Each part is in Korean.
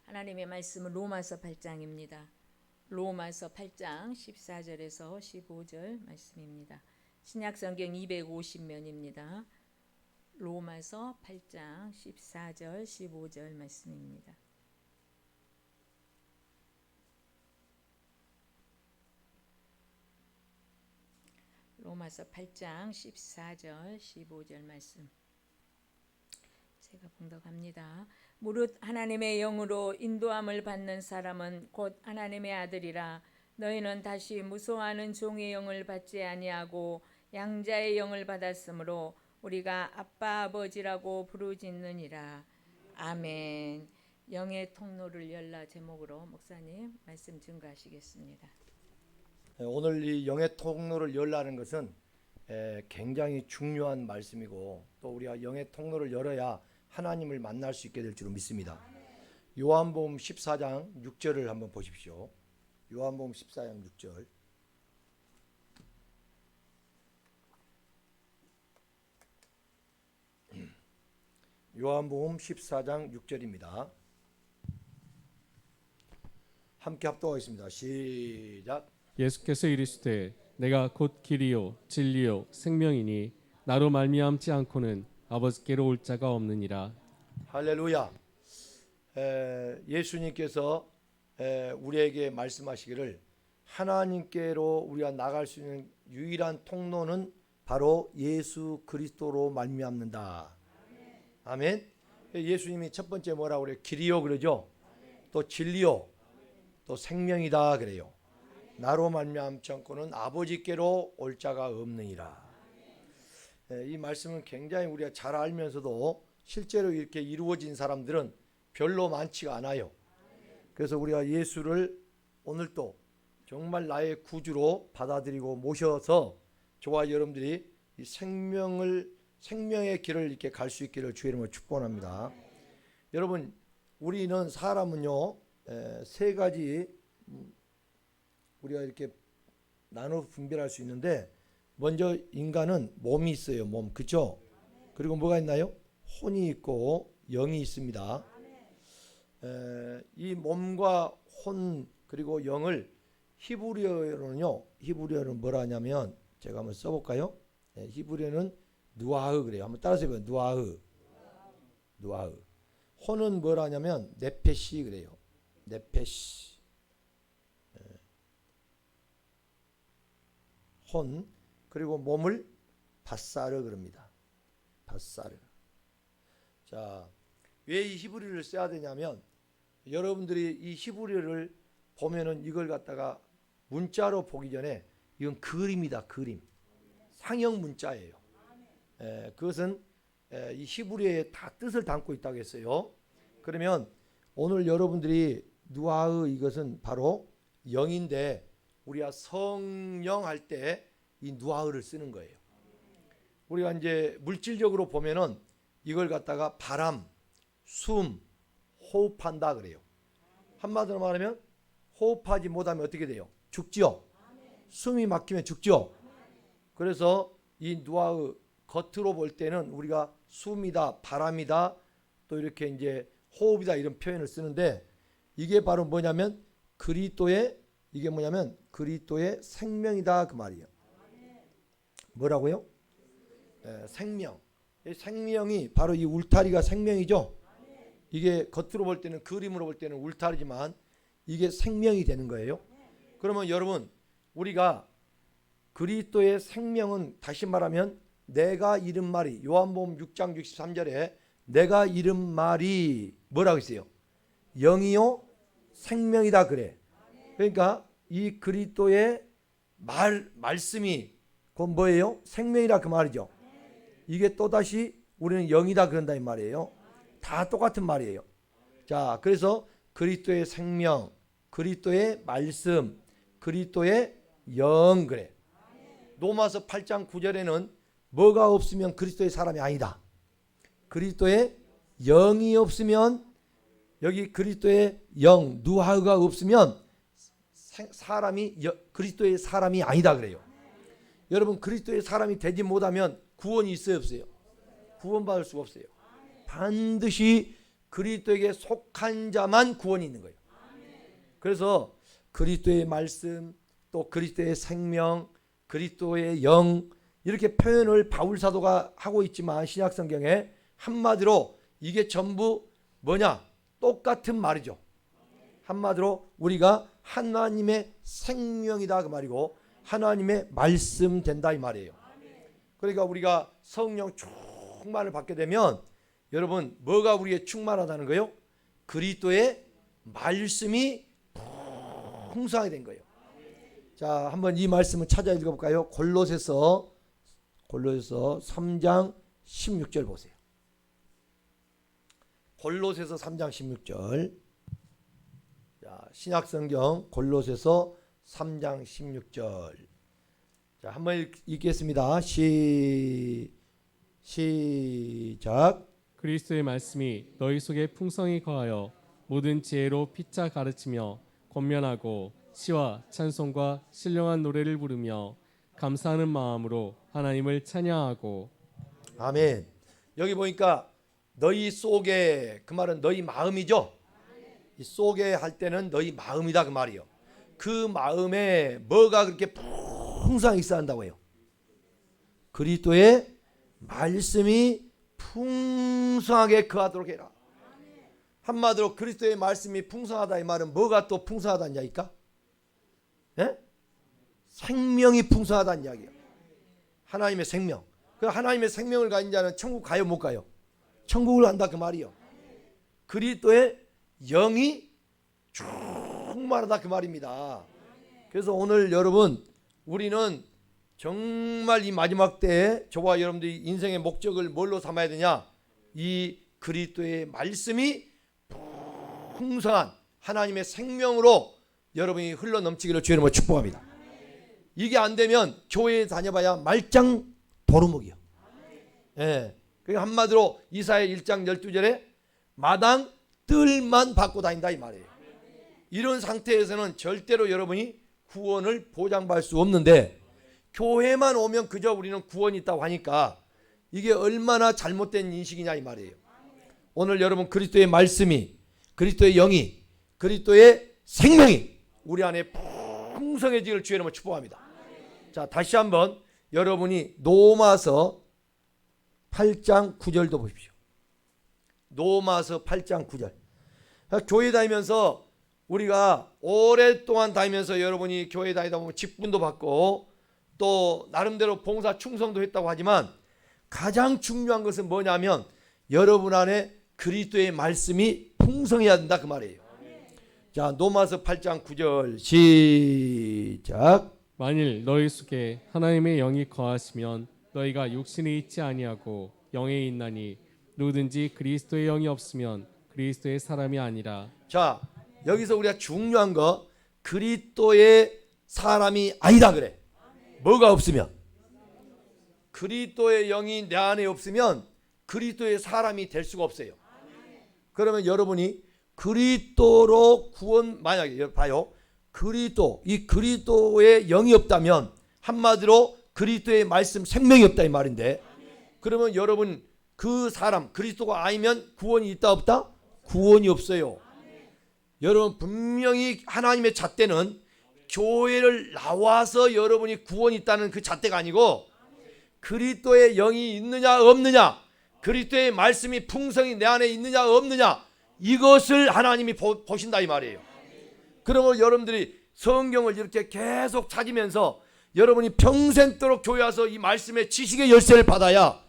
하나님의 말씀은 로마서 8장입니다. 로마서 8장 14절에서 15절 말씀입니다. 신약성경 250면입니다. 로마서 8장 14절 15절 말씀입니다. 로마서 8장 14절 15절 말씀 제가 봉독합니다. 무릇 하나님의 영으로 인도함을 받는 사람은 곧 하나님의 아들이라. 너희는 다시 무서워하는 종의 영을 받지 아니하고 양자의 영을 받았으므로 우리가 아빠 아버지라고 부르짖느니라. 아멘. 영의 통로를 열라 제목으로 목사님 말씀 증거하시겠습니다. 오늘 이 영의 통로를 열라는 것은 굉장히 중요한 말씀이고, 또 우리가 영의 통로를 열어야 하나님을 만날 수 있게 될 줄 믿습니다. 요한복음 14장 6절을 한번 보십시오. 요한복음 14장 6절. 요한복음 14장 6절입니다. 함께 합독하겠습니다. 시작. 예수께서 이르시되 내가 곧 길이요 진리요 생명이니 나로 말미암지 않고는 아버지께로 올 자가 없느니라. 할렐루야. 예수님께서 우리에게 말씀하시기를 하나님께로 우리가 나갈 수 있는 유일한 통로는 바로 예수 그리스도로 말미암는다. 아멘. 예수님이 첫 번째 뭐라고 그래요? 길이요 그러죠. 또 진리요 또 생명이다 그래요. 나로 말미암지 않고는 아버지께로 올 자가 없느니라. 이 말씀은 굉장히 우리가 잘 알면서도 실제로 이렇게 이루어진 사람들은 별로 많지가 않아요. 그래서 우리가 예수를 오늘도 정말 나의 구주로 받아들이고 모셔서 저와 여러분들이 이 생명의 길을 이렇게 갈 수 있기를 주의 이름으로 축복합니다. 여러분, 우리는 사람은요 세 가지 우리가 이렇게 나눠 분별할 수 있는데, 먼저 인간은 몸이 있어요. 몸, 그렇죠? 그리고 뭐가 있나요? 혼이 있고 영이 있습니다. 이 몸과 혼 그리고 영을 히브리어는 뭐라 하냐면, 제가 한번 써볼까요? 히브리어는 누아흐 그래요. 한번 따라서 해봐요. 누아흐. 혼은 뭐라 하냐면 네페시 그래요. 네페시. 혼. 그리고 몸을 바사르 그럽니다. 바사르. 자, 왜 이 히브리어를 써야 되냐면, 여러분들이 이 히브리어를 보면은 이걸 갖다가 문자로 보기 전에 이건 그림이다. 그림. 상형 문자예요. 그것은 이 히브리어에 다 뜻을 담고 있다고 했어요. 그러면 오늘 여러분들이 누아흐, 이것은 바로 영인데, 우리가 성령 할 때 이 누아흐를 쓰는 거예요. 우리가 이제 물질적으로 보면은 이걸 갖다가 바람, 숨, 호흡한다 그래요. 한마디로 말하면 호흡하지 못하면 어떻게 돼요? 죽지요. 숨이 막히면 죽지요. 그래서 이 누아흐 겉으로 볼 때는 우리가 숨이다, 바람이다, 또 이렇게 이제 호흡이다 이런 표현을 쓰는데, 이게 바로 뭐냐면 그리스도의 생명이다 그 말이에요. 뭐라고요? 생명. 생명이 바로 이 울타리가 생명이죠. 이게 겉으로 볼 때는, 그림으로 볼 때는 울타리지만 이게 생명이 되는 거예요. 그러면 여러분, 우리가 그리스도의 생명은 다시 말하면 내가 잃은 말이, 요한복음 6장 63절에 내가 잃은 말이 뭐라고 했어요? 영이요 생명이다 그래. 그러니까 이 그리스도의 말씀이 곧 뭐예요? 생명이라 그 말이죠. 이게 또다시 우리는 영이다 그런다 이 말이에요. 다 똑같은 말이에요. 자, 그래서 그리스도의 생명, 그리스도의 말씀, 그리스도의 영 그래. 로마서 8장 9절에는 뭐가 없으면 그리스도의 사람이 아니다. 그리스도의 영이 없으면, 여기 그리스도의 영, 누아흐가 없으면 그리스도의 사람이 아니다 그래요. 여러분, 그리스도의 사람이 되지 못하면 구원이 있어요 없어요? 구원받을 수가 없어요. 반드시 그리스도에게 속한 자만 구원이 있는 거예요. 그래서 그리스도의 말씀, 또 그리스도의 생명, 그리스도의 영, 이렇게 표현을 바울 사도가 하고 있지만 신약 성경에 한마디로 이게 전부 뭐냐? 똑같은 말이죠. 한마디로 우리가 하나님의 생명이다 그 말이고 하나님의 말씀 된다 이 말이에요. 그러니까 우리가 성령 충만을 받게 되면 여러분 뭐가 우리에게 충만하다는 거예요? 그리스도의 말씀이 풍성하게 된 거예요. 자, 한번 이 말씀을 찾아 읽어볼까요? 골로새서 3장 16절 보세요. 골로새서 3장 16절. 자, 신약성경 골로새서 3장 16절. 자, 한번 읽겠습니다. 시작. 그리스도의 말씀이 너희 속에 풍성히 거하여 모든 지혜로 피차 가르치며 권면하고 시와 찬송과 신령한 노래를 부르며 감사하는 마음으로 하나님을 찬양하고. 아멘. 여기 보니까 너희 속에, 그 말은 너희 마음이죠. 이 속에 할 때는 너희 마음이다 그 말이요. 그 마음에 뭐가 그렇게 풍성하게 있어한다고 해요? 그리스도의 말씀이 풍성하게 거하도록 해라. 한마디로 그리스도의 말씀이 풍성하다 이 말은 뭐가 또 풍성하다는 이야기일까? 예? 생명이 풍성하다는 이야기예요. 하나님의 생명. 그 하나님의 생명을 가진 자는 천국 가요 못 가요? 천국을 간다 그 말이요. 그리스도의 영이 충만하다 그 말입니다. 그래서 오늘 여러분 우리는 정말 이 마지막 때에 저와 여러분들이 인생의 목적을 뭘로 삼아야 되냐? 이 그리스도의 말씀이 풍성한 하나님의 생명으로 여러분이 흘러넘치기를 주의 이름으로 축복합니다. 이게 안 되면 교회에 다녀봐야 말짱 도루묵이요. 예. 그러니까 한마디로 이사야 1장 12절에 마당 뜰만 받고 다닌다 이 말이에요. 이런 상태에서는 절대로 여러분이 구원을 보장받을 수 없는데 교회만 오면 그저 우리는 구원이 있다고 하니까 이게 얼마나 잘못된 인식이냐 이 말이에요. 오늘 여러분 그리스도의 말씀이, 그리스도의 영이, 그리스도의 생명이 우리 안에 풍성해지기를 주의 이름으로 축복합니다. 자, 다시 한번 여러분이 로마서 8장 9절도 보십시오. 로마서 8장 9절. 교회 다니면서 우리가 오랫동안 다니면서 여러분이 교회 다니다 보면 직분도 받고 또 나름대로 봉사 충성도 했다고 하지만 가장 중요한 것은 뭐냐면 여러분 안에 그리스도의 말씀이 풍성해야 된다 그 말이에요. 자, 로마서 8장 9절 시작. 만일 너희 속에 하나님의 영이 거하시면 너희가 육신에 있지 아니하고 영에 있나니 누구든지 그리스도의 영이 없으면 그리스도의 사람이 아니라. 자, 여기서 우리가 중요한 거 그리스도의 사람이 아니다 그래. 뭐가 없으면? 그리스도의 영이 내 안에 없으면 그리스도의 사람이 될 수가 없어요. 그러면 여러분이 그리스도로 구원, 만약에 봐요. 그리스도, 이 그리스도의 영이 없다면 한마디로 그리스도의 말씀 생명이 없다 이 말인데, 그러면 여러분 그 사람 그리스도가 아니면 구원이 있다 없다? 구원이 없어요. 여러분 분명히 하나님의 잣대는 교회를 나와서 여러분이 구원이 있다는 그 잣대가 아니고 그리스도의 영이 있느냐 없느냐, 그리스도의 말씀이 풍성히 내 안에 있느냐 없느냐, 이것을 하나님이 보신다 이 말이에요. 그러면 여러분들이 성경을 이렇게 계속 찾으면서 여러분이 평생도록 교회 와서 이 말씀의 지식의 열쇠를 받아야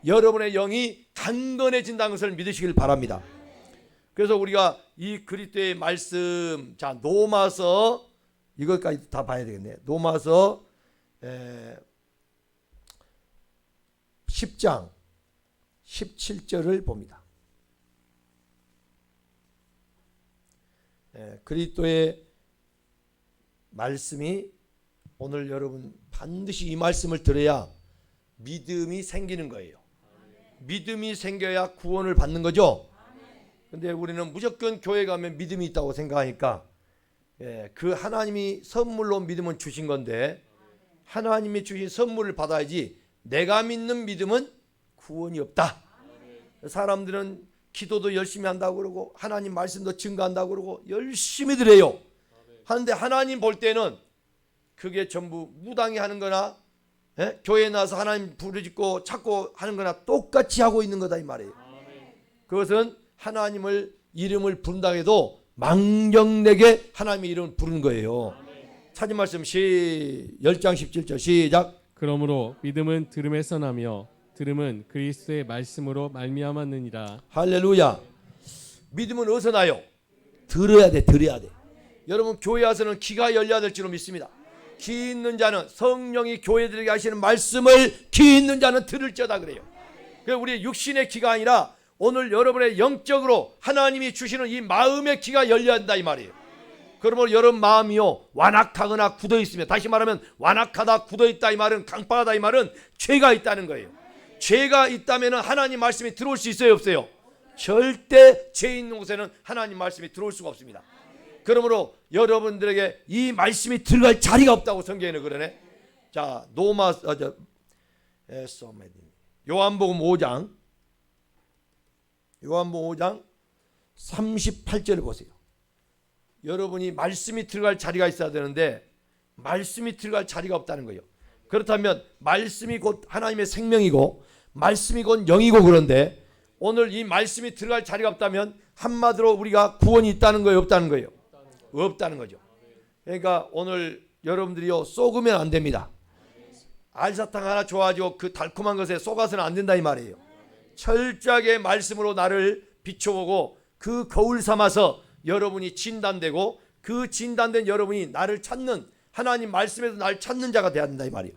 여러분의 영이 강건해진다는 것을 믿으시길 바랍니다. 그래서 우리가 이 그리스도의 말씀, 자 로마서 이것까지 다 봐야 되겠네. 로마서 10장 17절을 봅니다. 그리스도의 말씀이 오늘 여러분 반드시 이 말씀을 들어야 믿음이 생기는 거예요. 믿음이 생겨야 구원을 받는 거죠. 근데 우리는 무조건 교회 가면 믿음이 있다고 생각하니까 그 하나님이 선물로 믿음은 주신 건데 하나님이 주신 선물을 받아야지 내가 믿는 믿음은 구원이 없다. 사람들은 기도도 열심히 한다고 그러고 하나님 말씀도 증거한다고 그러고 열심히들 해요. 하는데 하나님 볼 때는 그게 전부 무당이 하는 거나 교회에 나와서 하나님 부르짖고 찾고 하는 거나 똑같이 하고 있는 거다 이 말이에요. 그것은 하나님을 이름을 부른다 해도 망령되게 하나님의 이름을 부르는 거예요. 찾은 말씀 10장 17절 시작. 그러므로 믿음은 들음에서 나며 들음은 그리스도의 말씀으로 말미암았느니라. 할렐루야. 믿음은 어디서 나요? 들어야 돼. 들어야 돼. 여러분 교회 와서는 귀가 열려야 될 줄로 믿습니다. 귀 있는 자는 성령이 교회들에게 하시는 말씀을 귀 있는 자는 들을지어다 그래요. 그래서 우리 육신의 귀가 아니라 오늘 여러분의 영적으로 하나님이 주시는 이 마음의 귀가 열려야 한다 이 말이에요. 그러므로 여러분 마음이요 완악하거나 굳어 있으면, 다시 말하면 완악하다 굳어 있다 이 말은, 강팍하다 이 말은 죄가 있다는 거예요. 죄가 있다면 하나님 말씀이 들어올 수 있어요 없어요? 절대 죄 있는 곳에는 하나님 말씀이 들어올 수가 없습니다. 그러므로 여러분들에게 이 말씀이 들어갈 자리가 없다고 성경에는 그러네. 자, 요한복음 5장 38절을 보세요. 여러분이 말씀이 들어갈 자리가 있어야 되는데 말씀이 들어갈 자리가 없다는 거예요. 그렇다면 말씀이 곧 하나님의 생명이고 말씀이 곧 영이고, 그런데 오늘 이 말씀이 들어갈 자리가 없다면 한마디로 우리가 구원이 있다는 거예요 없다는 거예요? 없다는 거죠. 그러니까 오늘 여러분들이요 쏘으면 안 됩니다. 알사탕 하나 줘가지고 그 달콤한 것에 쏘가서는 안 된다 이 말이에요. 철저하게 말씀으로 나를 비춰보고 그 거울 삼아서 여러분이 진단되고 그 진단된 여러분이 나를 찾는, 하나님 말씀에서 나를 찾는 자가 되어야 된다 이 말이에요.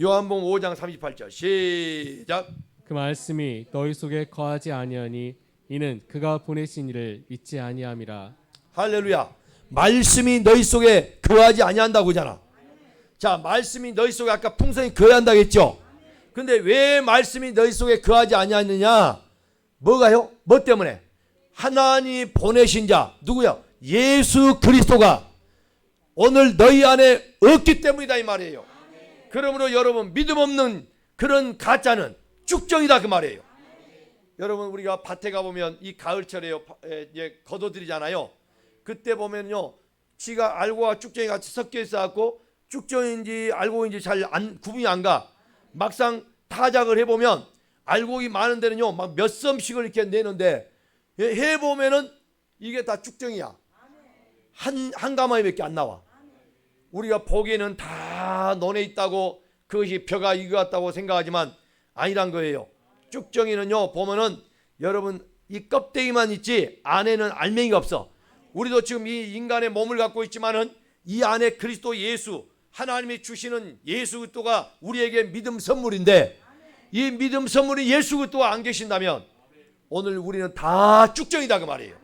요한복음 5장 38절 시작. 그 말씀이 너희 속에 거하지 아니하니 이는 그가 보내신 이를 믿지 아니함이라. 할렐루야. 말씀이 너희 속에 거하지 아니한다고 하잖아. 자, 말씀이 너희 속에 아까 풍성히 거한다고 했죠. 근데 왜 말씀이 너희 속에 거하지 아니하느냐? 뭐가요? 뭐 때문에? 하나님이 보내신 자 누구야? 예수 그리스도가 오늘 너희 안에 없기 때문이다 이 말이에요. 그러므로 여러분 믿음 없는 그런 가짜는 쭉정이다 그 말이에요. 여러분 우리가 밭에 가보면 이 가을철에요 걷어들이잖아요. 그때 보면요 지가 알고와 쭉정이 같이 섞여 있어갖고 쭉정인지 알고인지 잘 구분이 안 가. 막상 타작을 해보면 알곡이 많은 데는요 막 몇 섬씩을 이렇게 내는데 해보면은 이게 다 쭉정이야. 한 가마에밖에 안 나와. 우리가 보기에는 다 논에 있다고 그것이 벼가 이거 같다고 생각하지만 아니란 거예요. 쭉정이는요 보면은 여러분 이 껍데기만 있지 안에는 알맹이가 없어. 우리도 지금 이 인간의 몸을 갖고 있지만은 이 안에 그리스도 예수, 하나님이 주시는 예수 그리스도가 우리에게 믿음 선물인데, 이 믿음 선물이 예수 그리스도가 안 계신다면 오늘 우리는 다 쭉정이다 그 말이에요.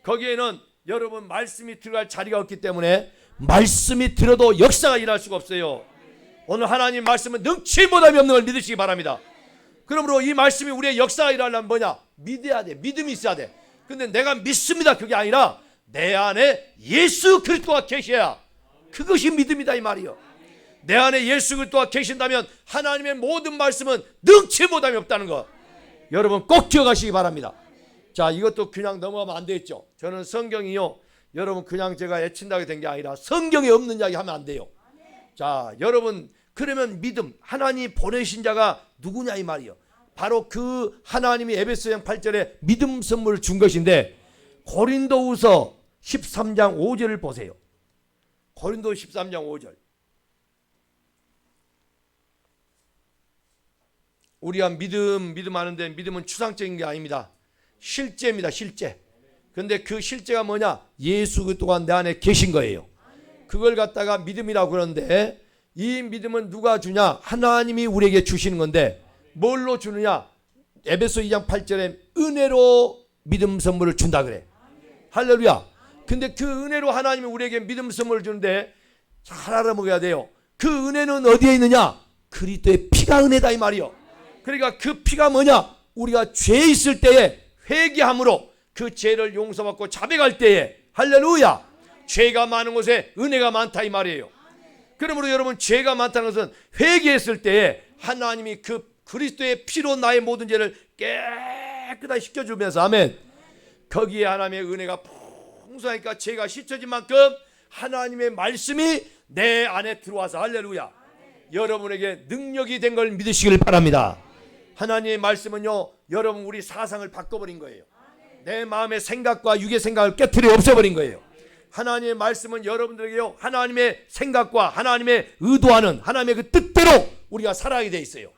거기에는 여러분 말씀이 들어갈 자리가 없기 때문에 말씀이 들어도 역사가 일어날 수가 없어요. 오늘 하나님 말씀은 능치 못함이 없는 걸 믿으시기 바랍니다. 그러므로 이 말씀이 우리의 역사가 일어나려면 뭐냐? 믿어야 돼. 믿음이 있어야 돼. 근데 내가 믿습니다 그게 아니라 내 안에 예수 그리스도가 계셔야 그것이 믿음이다 이 말이요. 내 안에 예수 그리스도가 계신다면 하나님의 모든 말씀은 능치 못함이 없다는 거 여러분 꼭 기억하시기 바랍니다. 자, 이것도 그냥 넘어가면 안 되겠죠. 저는 성경이요 여러분 그냥 제가 애친다고 된 게 아니라 성경에 없는 이야기 하면 안 돼요. 자, 여러분 그러면 믿음, 하나님 보내신 자가 누구냐 이 말이요. 바로 그 하나님이 에베소서 8절에 믿음 선물을 준 것인데, 고린도후서 13장 5절을 보세요. 고린도 13장 5절. 우리가 믿음 하는데 믿음은 추상적인 게 아닙니다. 실제입니다. 실제. 근데 그 실제가 뭐냐? 예수 그리스도가 내 안에 계신 거예요. 그걸 갖다가 믿음이라고 그러는데, 이 믿음은 누가 주냐? 하나님이 우리에게 주시는 건데 뭘로 주느냐? 에베소 2장 8절에 은혜로 믿음 선물을 준다 그래. 할렐루야. 근데 그 은혜로 하나님이 우리에게 믿음 선물을 주는데 잘 알아먹어야 돼요. 그 은혜는 어디에 있느냐? 그리스도의 피가 은혜다 이 말이요. 그러니까 그 피가 뭐냐? 우리가 죄 있을 때에 회개함으로 그 죄를 용서받고 자백할 때에, 할렐루야, 죄가 많은 곳에 은혜가 많다 이 말이에요. 그러므로 여러분 죄가 많다는 것은 회개했을 때에 하나님이 그 그리스도의 피로 나의 모든 죄를 깨끗하게 씻겨주면서 아멘. 거기에 하나님의 은혜가 풍성하니까 죄가 씻어진 만큼 하나님의 말씀이 내 안에 들어와서 할렐루야. 여러분에게 능력이 된 걸 믿으시길 바랍니다. 하나님의 말씀은요, 여러분 우리 사상을 바꿔버린 거예요. 내 마음의 생각과 육의 생각을 깨트려 없애버린 거예요. 하나님의 말씀은 여러분들에게요, 하나님의 생각과 하나님의 의도하는 하나님의 그 뜻대로 우리가 살아가게 돼 있어요.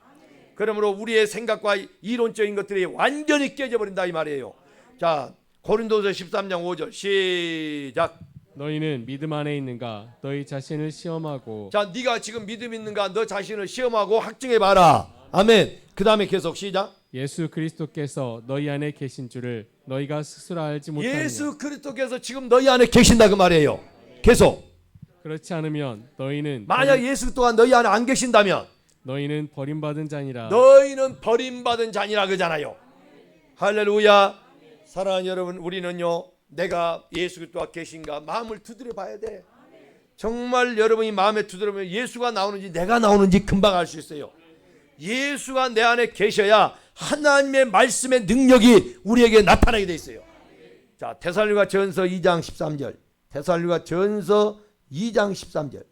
그러므로 우리의 생각과 이론적인 것들이 완전히 깨져버린다 이 말이에요. 자, 고린도서 13장 5절 시작. 너희는 믿음 안에 있는가? 너희 자신을 시험하고. 자, 네가 지금 믿음 있는가? 너 자신을 시험하고 확증해 봐라. 아멘. 그 다음에 계속 시작. 예수 그리스도께서 너희 안에 계신 줄을 너희가 스스로 알지 못하느냐. 예수 그리스도께서 지금 너희 안에 계신다 그 말이에요. 계속. 그렇지 않으면 너희는 만약 예수 또한 너희 안에 안 계신다면 너희는 버림받은 자니라. 너희는 버림받은 자니라 그잖아요. 할렐루야. 사랑하는 여러분, 우리는요, 내가 예수 그리스도가 계신가 마음을 두드려 봐야 돼. 정말 여러분이 마음에 두드려보면 예수가 나오는지 내가 나오는지 금방 알 수 있어요. 예수가 내 안에 계셔야 하나님의 말씀의 능력이 우리에게 나타나게 돼 있어요. 자, 데살로니가전서 2장 13절. 데살로니가전서 2장 13절.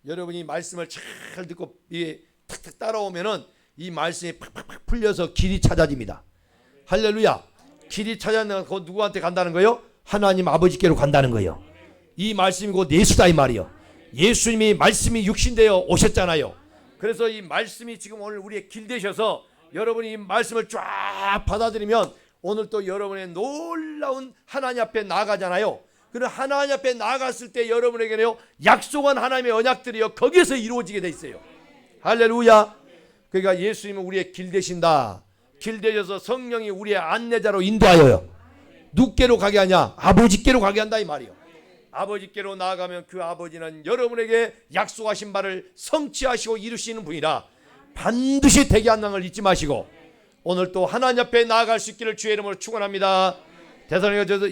여러분이 말씀을 잘 듣고 이게 탁탁 따라오면은 이 말씀이 팍팍팍 풀려서 길이 찾아집니다. 할렐루야. 길이 찾아내면 곧 누구한테 간다는 거예요? 하나님 아버지께로 간다는 거예요. 이 말씀이 곧 예수다 이 말이요. 예수님이 말씀이 육신되어 오셨잖아요. 그래서 이 말씀이 지금 오늘 우리의 길 되셔서 여러분이 이 말씀을 쫙 받아들이면 오늘 또 여러분의 놀라운 하나님 앞에 나아가잖아요. 그런 하나님 앞에 나아갔을 때 여러분에게는요, 약속한 하나님의 언약들이요, 거기에서 이루어지게 돼 있어요. 할렐루야. 그러니까 예수님은 우리의 길 되신다. 길 되셔서 성령이 우리의 안내자로 인도하여요. 누구께로 가게 하냐? 아버지께로 가게 한다 이 말이요. 아버지께로 나아가면 그 아버지는 여러분에게 약속하신 바를 성취하시고 이루시는 분이라 반드시 되게 한다는 걸 잊지 마시고 오늘 또 하나님 앞에 나아갈 수 있기를 주의 이름으로 축원합니다. 데살로니가전서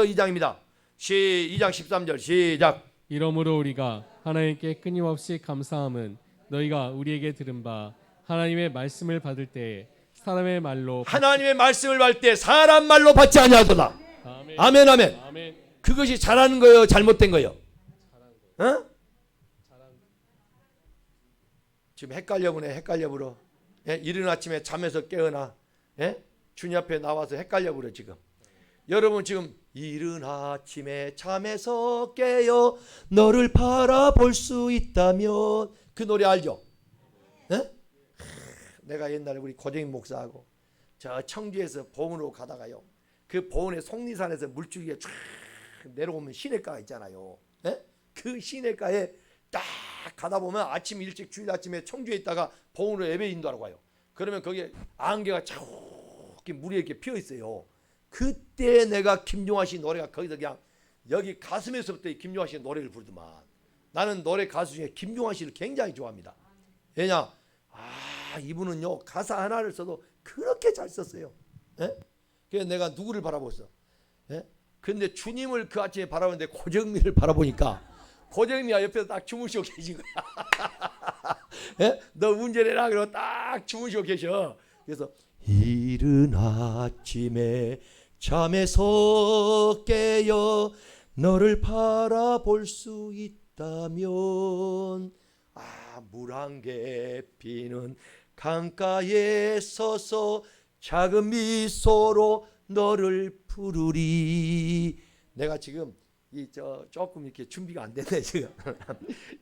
2장입니다. 2장 13절 시작. 이러므로 우리가 하나님께 끊임없이 감사함은 너희가 우리에게 들은 바 하나님의 말씀을 받을 때 사람의 말로 하나님의 말씀을 받을 때 사람 말로 받지 아니하도다. 아멘. 아멘 아멘. 아멘. 그것이 잘하는 거예요, 잘못된 거예요? 어? 지금 헷갈려보네. 헷갈려버려. 예? 이른 아침에 잠에서 깨어나, 예? 주님 앞에 나와서 헷갈려버려 지금. 여러분 지금 이른 아침에 잠에서 깨어 너를 바라볼 수 있다면 그 노래 알죠? 예? 내가 옛날에 우리 고재인 목사하고 저 청주에서 보은으로 가다가요, 그 보은의 속리산에서 물줄기가 쫙 내려오면 시내가가 있잖아요. 예? 그 시내가에 딱 가다 보면 아침 일찍 주일 아침에 청주에 있다가 보은으로 예배 인도하러 가요. 그러면 거기에 안개가 자욱히 물이 이렇게 피어 있어요. 그때 내가 김종환 씨 노래가 거기서 그냥 여기 가슴에서부터 김종환 씨의 노래를 부르더만. 나는 노래 가수 중에 김종환 씨를 굉장히 좋아합니다. 왜냐? 이분은요 가사 하나를 써도 그렇게 잘 썼어요. 예? 그래서 내가 누구를 바라보았어? 예? 근데 주님을 그 아침에 바라보는데 고정미를 바라보니까 고정미가 옆에서 딱 주무시고 계신 거야. 예? 너 운전해라 그러고 딱 주무시고 계셔. 그래서 이른 아침에 잠에서 깨어 너를 바라볼 수 있다면 물 한 개 피는 강가에 서서 작은 미소로 너를 부르리. 내가 지금 조금 이렇게 준비가 안 됐네 지금.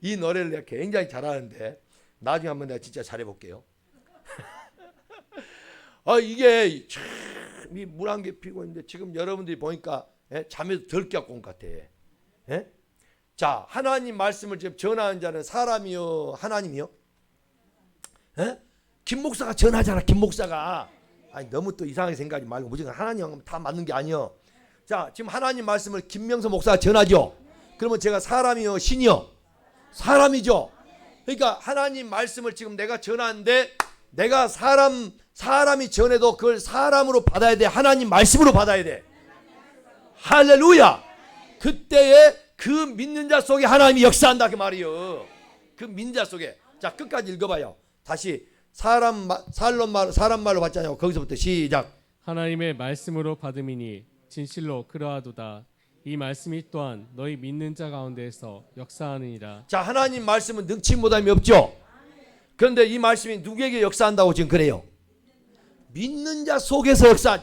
이 노래를 내가 굉장히 잘하는데 나중에 한번 내가 진짜 잘해볼게요. 이게 참 이 물 한 개 피고 있는데 지금 여러분들이 보니까 잠에서 덜 깨고 온 것 같아. 예? 자, 하나님 말씀을 지금 전하는 자는 사람이요 하나님이요? 예? 김 목사가 전하잖아. 김 목사가. 너무 또 이상하게 생각하지 말고 무조건 하나님 다 맞는 게 아니요. 자, 지금 하나님 말씀을 김명서 목사가 전하죠. 그러면 제가 사람이요 신이요? 사람이죠. 그러니까 하나님 말씀을 지금 내가 전하는데 내가 사람이 전해도 그걸 사람으로 받아야 돼. 하나님 말씀으로 받아야 돼. 할렐루야. 그때에 그 믿는 자 속에 하나님이 역사한다 그 말이요. 그 믿는 자 속에. 자, 끝까지 읽어봐요. 다시 사람 말로 받잖아요. 거기서부터 시작. 하나님의 말씀으로 받음이니 진실로 그러하도다. 이 말씀이 또한 너희 믿는 자 가운데에서 역사하느니라. 자, 하나님 말씀은 능치 못함이 없죠. 그런데 이 말씀이 누구에게 역사한다고 지금 그래요? 믿는 자 속에서 역사.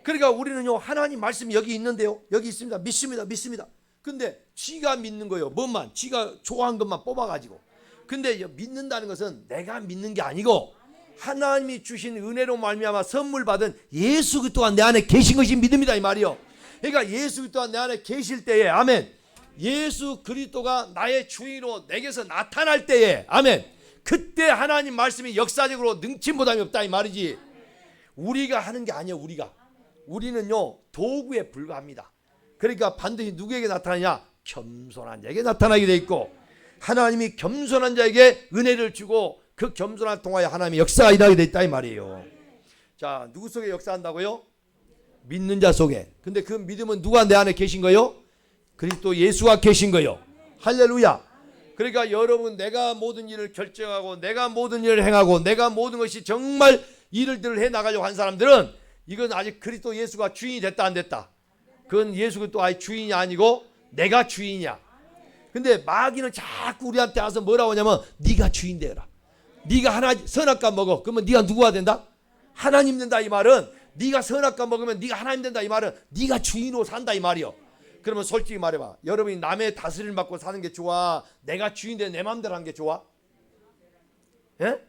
그러니까 우리는요, 하나님 말씀이 여기 있는데요, 여기 있습니다. 믿습니다. 근데 지가 믿는 거예요. 뭐만? 지가 좋아한 것만 뽑아가지고. 근데 믿는다는 것은 내가 믿는 게 아니고 하나님이 주신 은혜로 말미암아 선물 받은 예수 그리스도가 내 안에 계신 것이 믿음이다 이 말이요. 그러니까 예수 그리스도가 내 안에 계실 때에, 아멘, 예수 그리스도가 나의 주인으로 내게서 나타날 때에, 아멘, 그때 하나님 말씀이 역사적으로 능치 못함이 없다 이 말이지. 우리가 하는 게 아니에요. 우리는요 도구에 불과합니다. 그러니까 반드시 누구에게 나타나냐? 겸손한 자에게 나타나게 돼 있고, 하나님이 겸손한 자에게 은혜를 주고 그 겸손을 통하여 하나님의 역사가 일하게 돼 있다 이 말이에요. 자, 누구 속에 역사한다고요? 믿는 자 속에. 근데 그 믿음은 누가 내 안에 계신 거요? 그리스도 예수가 계신 거요. 할렐루야. 그러니까 여러분, 내가 모든 일을 결정하고 내가 모든 일을 행하고 내가 모든 것이 정말 일들을 해 나가려고 한 사람들은 이건 아직 그리스도 예수가 주인이 됐다 안 됐다. 그건 예수 그리스도 아예 주인이 아니고 내가 주인이야. 근데 마귀는 자꾸 우리한테 와서 뭐라고 하냐면 네가 주인 되어라. 네가 하나 선악과 먹어. 그러면 네가 누구가 된다? 하나님 된다 이 말은, 네가 선악과 먹으면 네가 하나님 된다 이 말은 네가 주인으로 산다 이 말이요. 그러면 솔직히 말해봐. 여러분이 남의 다스림을 받고 사는 게 좋아? 내가 주인 돼 내 마음대로 하는 게 좋아? 예?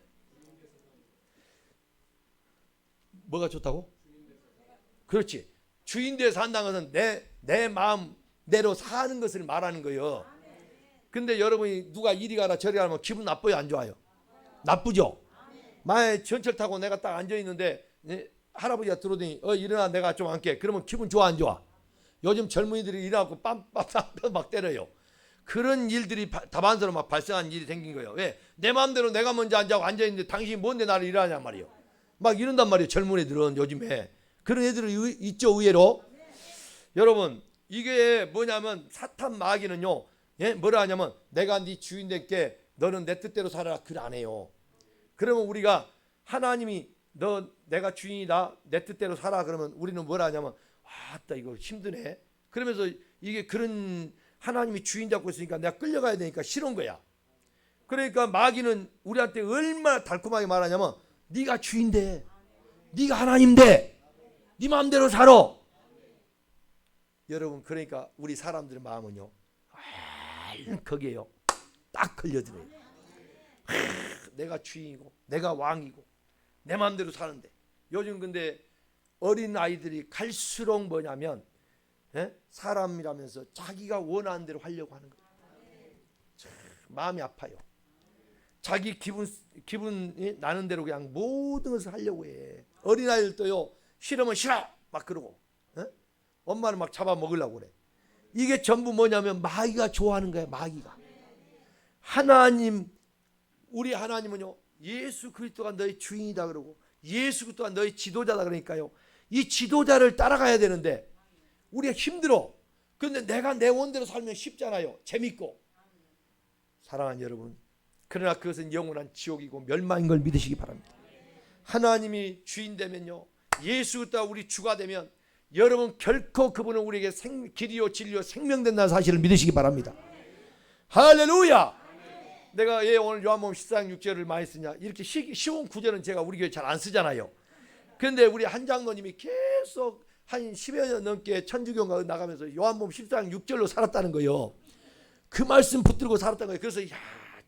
뭐가 좋다고? 그렇지. 주인 돼 산다는 것은 내 마음대로 사는 것을 말하는 거예요. 근데 여러분이 누가 이리 가라 저리 가면 기분 나빠요 안 좋아요? 나쁘죠. 만약에 전철 타고 내가 딱 앉아 있는데 할아버지가 들어오더니 일어나 내가 좀 앉게. 그러면 기분 좋아 안 좋아? 요즘 젊은이들이 일어나고 빰빰빰 막 때려요. 그런 일들이 다반사로 막 발생한 일이 생긴 거예요. 왜? 내 마음대로 내가 먼저 앉아 있는데 당신이 뭔데 나를 일어나냐 말이에요. 막 이런단 말이에요. 젊은 애들은 요즘에. 그런 애들이 있죠 의외로. 여러분, 이게 뭐냐면 사탄 마귀는요, 뭐라 하냐면 내가 네 주인 될게 너는 내 뜻대로 살아라. 그걸 안 해요. 그러면 우리가 하나님이 내가 주인이다 내 뜻대로 살아 그러면 우리는 뭐라 하냐면 아따 이거 힘드네. 그러면서 이게 그런 하나님이 주인 잡고 있으니까 내가 끌려가야 되니까 싫은 거야. 그러니까 마귀는 우리한테 얼마나 달콤하게 말하냐면 네가 주인 돼. 네가 하나님 돼. 네 마음대로 살아. 여러분, 그러니까 우리 사람들의 마음은요 거기에요 딱 걸려들어요. 내가 주인이고 내가 왕이고 내 마음대로 사는데. 요즘 근데 어린 아이들이 갈수록 뭐냐면 사람이라면서 자기가 원하는 대로 하려고 하는 거예요. 참, 마음이 아파요. 자기 기분이 나는 대로 그냥 모든 것을 하려고 해. 어린아이들도요 싫으면 싫어 막 그러고 엄마는 막 잡아먹으려고 그래. 이게 전부 뭐냐면 마귀가 좋아하는 거야. 마귀가. 하나님, 우리 하나님은요 예수 그리스도가 너의 주인이다 그러고 예수 그리스도가 너의 지도자다 그러니까요 이 지도자를 따라가야 되는데 우리가 힘들어. 그런데 내가 내 원대로 살면 쉽잖아요. 재밌고. 사랑하는 여러분, 그러나 그것은 영원한 지옥이고 멸망인 걸 믿으시기 바랍니다. 하나님이 주인 되면요, 예수 그리스도가 우리 주가 되면 여러분 결코 그분은 우리에게 길이요 진리요 생명 된다는 사실을 믿으시기 바랍니다. 할렐루야. 내가 오늘 요한복음 14장 6절을 많이 쓰냐, 이렇게 쉬운 구절은 제가 우리 교회 잘 안 쓰잖아요. 그런데 우리 한 장로님이 계속 한 10여 년 넘게 천주교가 나가면서 요한복음 14장 6절로 살았다는 거예요. 그 말씀 붙들고 살았다는 거예요. 그래서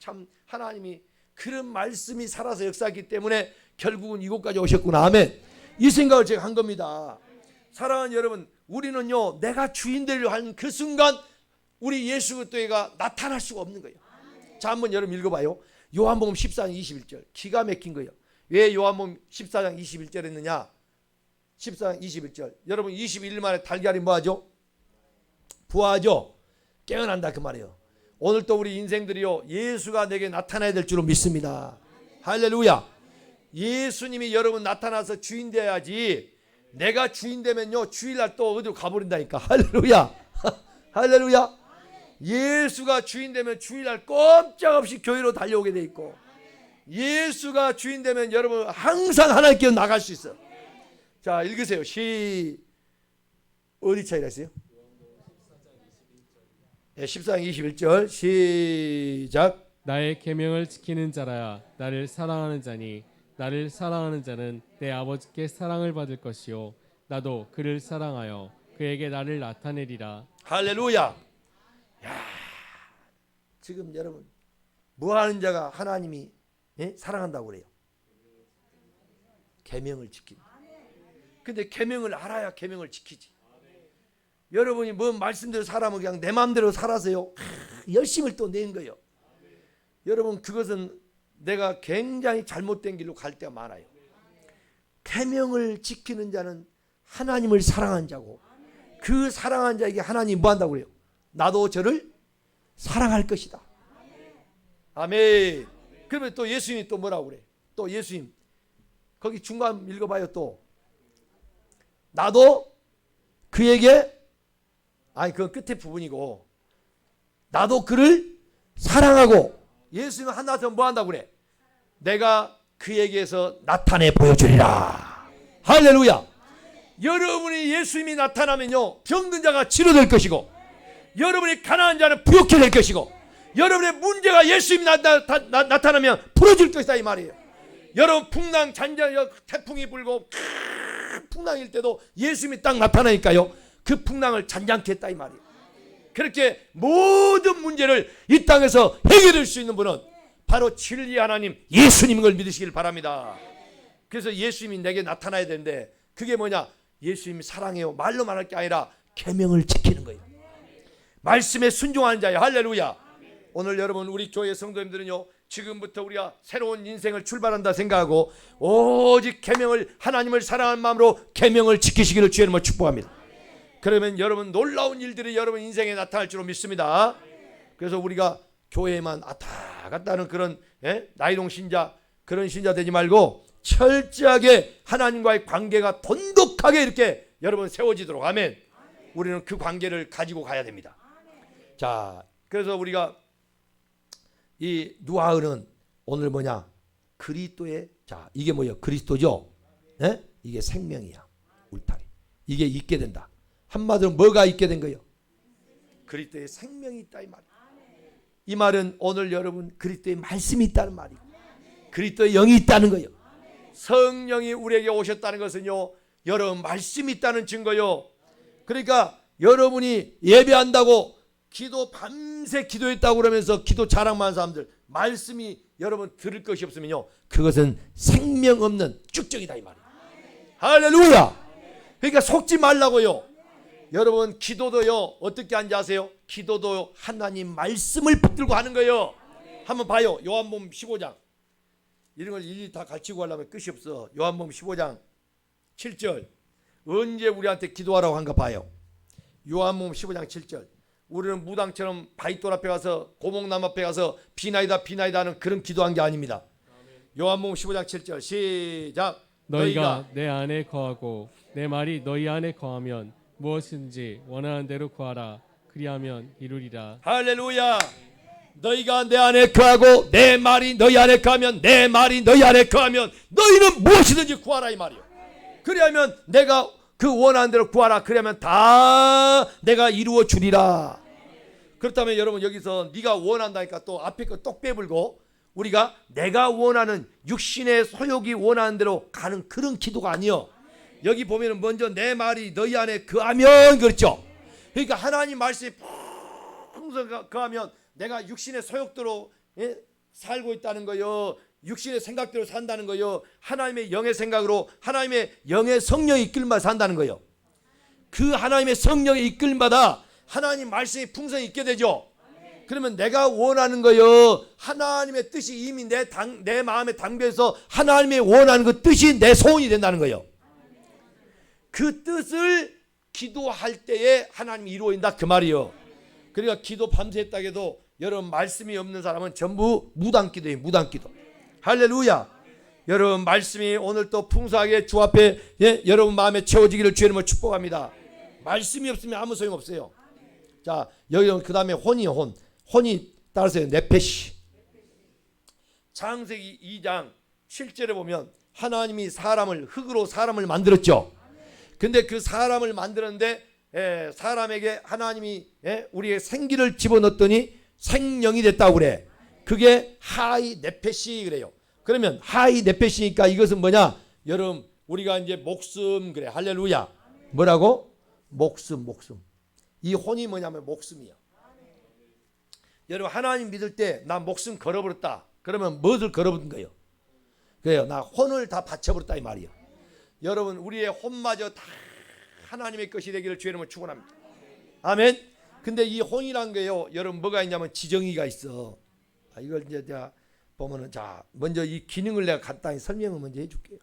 참 하나님이 그런 말씀이 살아서 역사했기 때문에 결국은 이곳까지 오셨구나. 아멘. 이 생각을 제가 한 겁니다. 사랑하는 여러분, 우리는요 내가 주인 되려 하는 그 순간 우리 예수 그리스도가 나타날 수가 없는 거예요. 자, 한번 여러분 읽어봐요. 요한복음 14장 21절 기가 막힌 거예요. 왜 요한복음 14장 21절 했느냐? 14장 21절. 여러분 21일 만에 달걀이 뭐하죠? 부화하죠. 깨어난다 그 말이에요. 오늘 또 우리 인생들이요 예수가 내게 나타나야 될 줄로 믿습니다. 할렐루야. 예수님이 여러분 나타나서 주인 되어야지. 내가 주인 되면요 주일날 또 어디로 가버린다니까. 할렐루야. 할렐루야. 예수가 주인 되면 주일날 꼼짝없이 교회로 달려오게 돼 있고, 예수가 주인 되면 여러분 항상 하나님께 나갈 수 있어요. 자, 읽으세요. 어디 차이가 있어요? 14장 21절 시작. 나의 계명을 지키는 자라야 나를 사랑하는 자니 나를 사랑하는 자는 내 아버지께 사랑을 받을 것이요 나도 그를 사랑하여 그에게 나를 나타내리라. 할렐루야. 야, 지금 여러분 뭐 하는 자가 하나님이 사랑한다고 그래요? 계명을 지킨다. 근데 계명을 알아야 계명을 지키지. 여러분이 뭐 말씀대로 살아면 그냥 내 마음대로 살아서요 열심을 또 낸 거예요. 여러분 그것은 내가 굉장히 잘못된 길로 갈 때가 많아요. 계명을 지키는 자는 하나님을 사랑한 자고 그 사랑한 자에게 하나님이 뭐 한다고 그래요? 나도 저를 사랑할 것이다. 아멘. 그러면 또 예수님이 또 뭐라고 그래? 또 예수님 거기 중간 읽어봐요. 또 나도 그에게 그건 끝에 부분이고 나도 그를 사랑하고 예수님은 하나더 뭐 한다고 그래? 내가 그에게서 나타내 보여주리라. 할렐루야. 여러분이 예수님이 나타나면요 병든 자가 치료될 것이고 여러분이 가난한 자는 부욕해 될 것이고 여러분의 문제가 예수님이 나타나면 풀어질 것이다 이 말이에요. 여러분 풍랑 잔잔 태풍이 불고 풍랑일 때도 예수님이 딱 나타나니까요 그 풍랑을 잔잔케 했다 이 말이에요. 그렇게 모든 문제를 이 땅에서 해결할 수 있는 분은 바로 진리 하나님 예수님인 걸 믿으시길 바랍니다. 그래서 예수님이 내게 나타나야 되는데 그게 뭐냐? 예수님이 사랑해요 말로 말할 게 아니라 계명을 지키는 거예요. 말씀에 순종하는 자예요. 할렐루야. 오늘 여러분 우리 교회 성도님들은요 지금부터 우리가 새로운 인생을 출발한다 생각하고 오직 계명을 하나님을 사랑하는 마음으로 계명을 지키시기를 주의 이름으로 축복합니다. 그러면 여러분 놀라운 일들이 여러분 인생에 나타날 줄로 믿습니다. 그래서 우리가 교회에만 왔다 갔다 하는 그런 나이동 신자 그런 신자 되지 말고 철저하게 하나님과의 관계가 돈독하게 이렇게 여러분 세워지도록 아멘. 우리는 그 관계를 가지고 가야 됩니다. 자, 그래서 우리가 이 누아은은 오늘 뭐냐? 그리스도의 자 이게 뭐예요? 그리스도죠. 이게 생명이야. 울타리. 이게 있게 된다. 한마디로 뭐가 있게 된 거예요? 그리스도의 생명이 있다 이 말. 이 말은 오늘 여러분 그리스도의 말씀이 있다는 말이고 그리스도의 영이 있다는 거예요. 성령이 우리에게 오셨다는 것은요 여러분 말씀이 있다는 증거요. 그러니까 여러분이 예배한다고 기도 밤새 기도했다고 그러면서 기도 자랑만 하는 사람들 말씀이 여러분 들을 것이 없으면요 그것은 생명 없는 쭉정이다 이 말이에요. 할렐루야. 그러니까 속지 말라고요. 여러분 기도도요 어떻게 하는지 아세요? 기도도 하나님 말씀을 붙들고 하는 거예요. 한번 봐요. 요한복음 15장 이런 걸 일일이 다 가르치고 하려면 끝이 없어. 요한복음 15장 7절 언제 우리한테 기도하라고 한가 봐요. 요한복음 15장 7절 우리는 무당처럼 바위돌 앞에 가서 고목나무 앞에 가서 비나이다 비나이다 하는 그런 기도한 게 아닙니다. 요한복음 15장 7절 시작. 너희가 내 안에 거하고 내 말이 너희 안에 거하면 무엇이든지 원하는 대로 구하라. 그리하면 이루리라. 할렐루야. 너희가 내 안에 거하고 내 말이 너희 안에 거하면 내 말이 너희 안에 거하면 너희는 무엇이든지 구하라 이 말이요. 그리하면 내가 그 원하는 대로 구하라. 그러면 다 내가 이루어 주리라. 그렇다면 여러분 여기서 네가 원한다니까 또 앞에 거 똑 빼불고 우리가 내가 원하는 육신의 소욕이 원하는 대로 가는 그런 기도가 아니요. 여기 보면은 먼저 내 말이 너희 안에 거하면 그렇죠. 그러니까 하나님 말씀이 풍성 거하면 내가 육신의 소욕대로 살고 있다는 거요. 육신의 생각대로 산다는 거요. 하나님의 영의 생각으로 하나님의 영의 성령이 이끌마다 산다는 거요. 그 하나님의 성령의 이끌마다 하나님 말씀이 풍성히 있게 되죠. 그러면 내가 원하는 거요. 하나님의 뜻이 이미 내 마음에 담겨서 하나님의 원하는 그 뜻이 내 소원이 된다는 거요. 그 뜻을 기도할 때에 하나님이 이루어진다 그 말이요. 그러니까 기도 밤새 했다 해도 여러분 말씀이 없는 사람은 전부 무당기도예요. 무당기도. 할렐루야. 여러분 말씀이 오늘 또 풍성하게 주 앞에 여러분 마음에 채워지기를 주의 이름으로 축복합니다. 말씀이 없으면 아무 소용 없어요. 자 여기 그 다음에 혼이요. 혼이 따라서요. 네페시. 창세기 2장 7절에 보면 하나님이 흙으로 사람을 만들었죠. 근데 그 사람을 만들었는데 사람에게 하나님이 우리의 생기를 집어넣었더니 생명이 됐다고 그래. 그게 하이 네페시 그래요. 그러면 하이 네페시니까 이것은 뭐냐? 여러분 우리가 이제 목숨 그래. 할렐루야. 뭐라고? 목숨. 이 혼이 뭐냐면 목숨이야. 여러분 하나님 믿을 때 나 목숨 걸어버렸다. 그러면 무엇을 걸어버린 거예요? 그래요. 나 혼을 다 바쳐버렸다 이 말이야. 여러분 우리의 혼마저 다 하나님의 것이 되기를 주의 이름으로 축원합니다. 아멘. 근데 이 혼이란 게요. 여러분 뭐가 있냐면 지정의가 있어. 이걸 이제 제가 보면은 자 먼저 이 기능을 내가 간단히 설명을 먼저 해줄게요.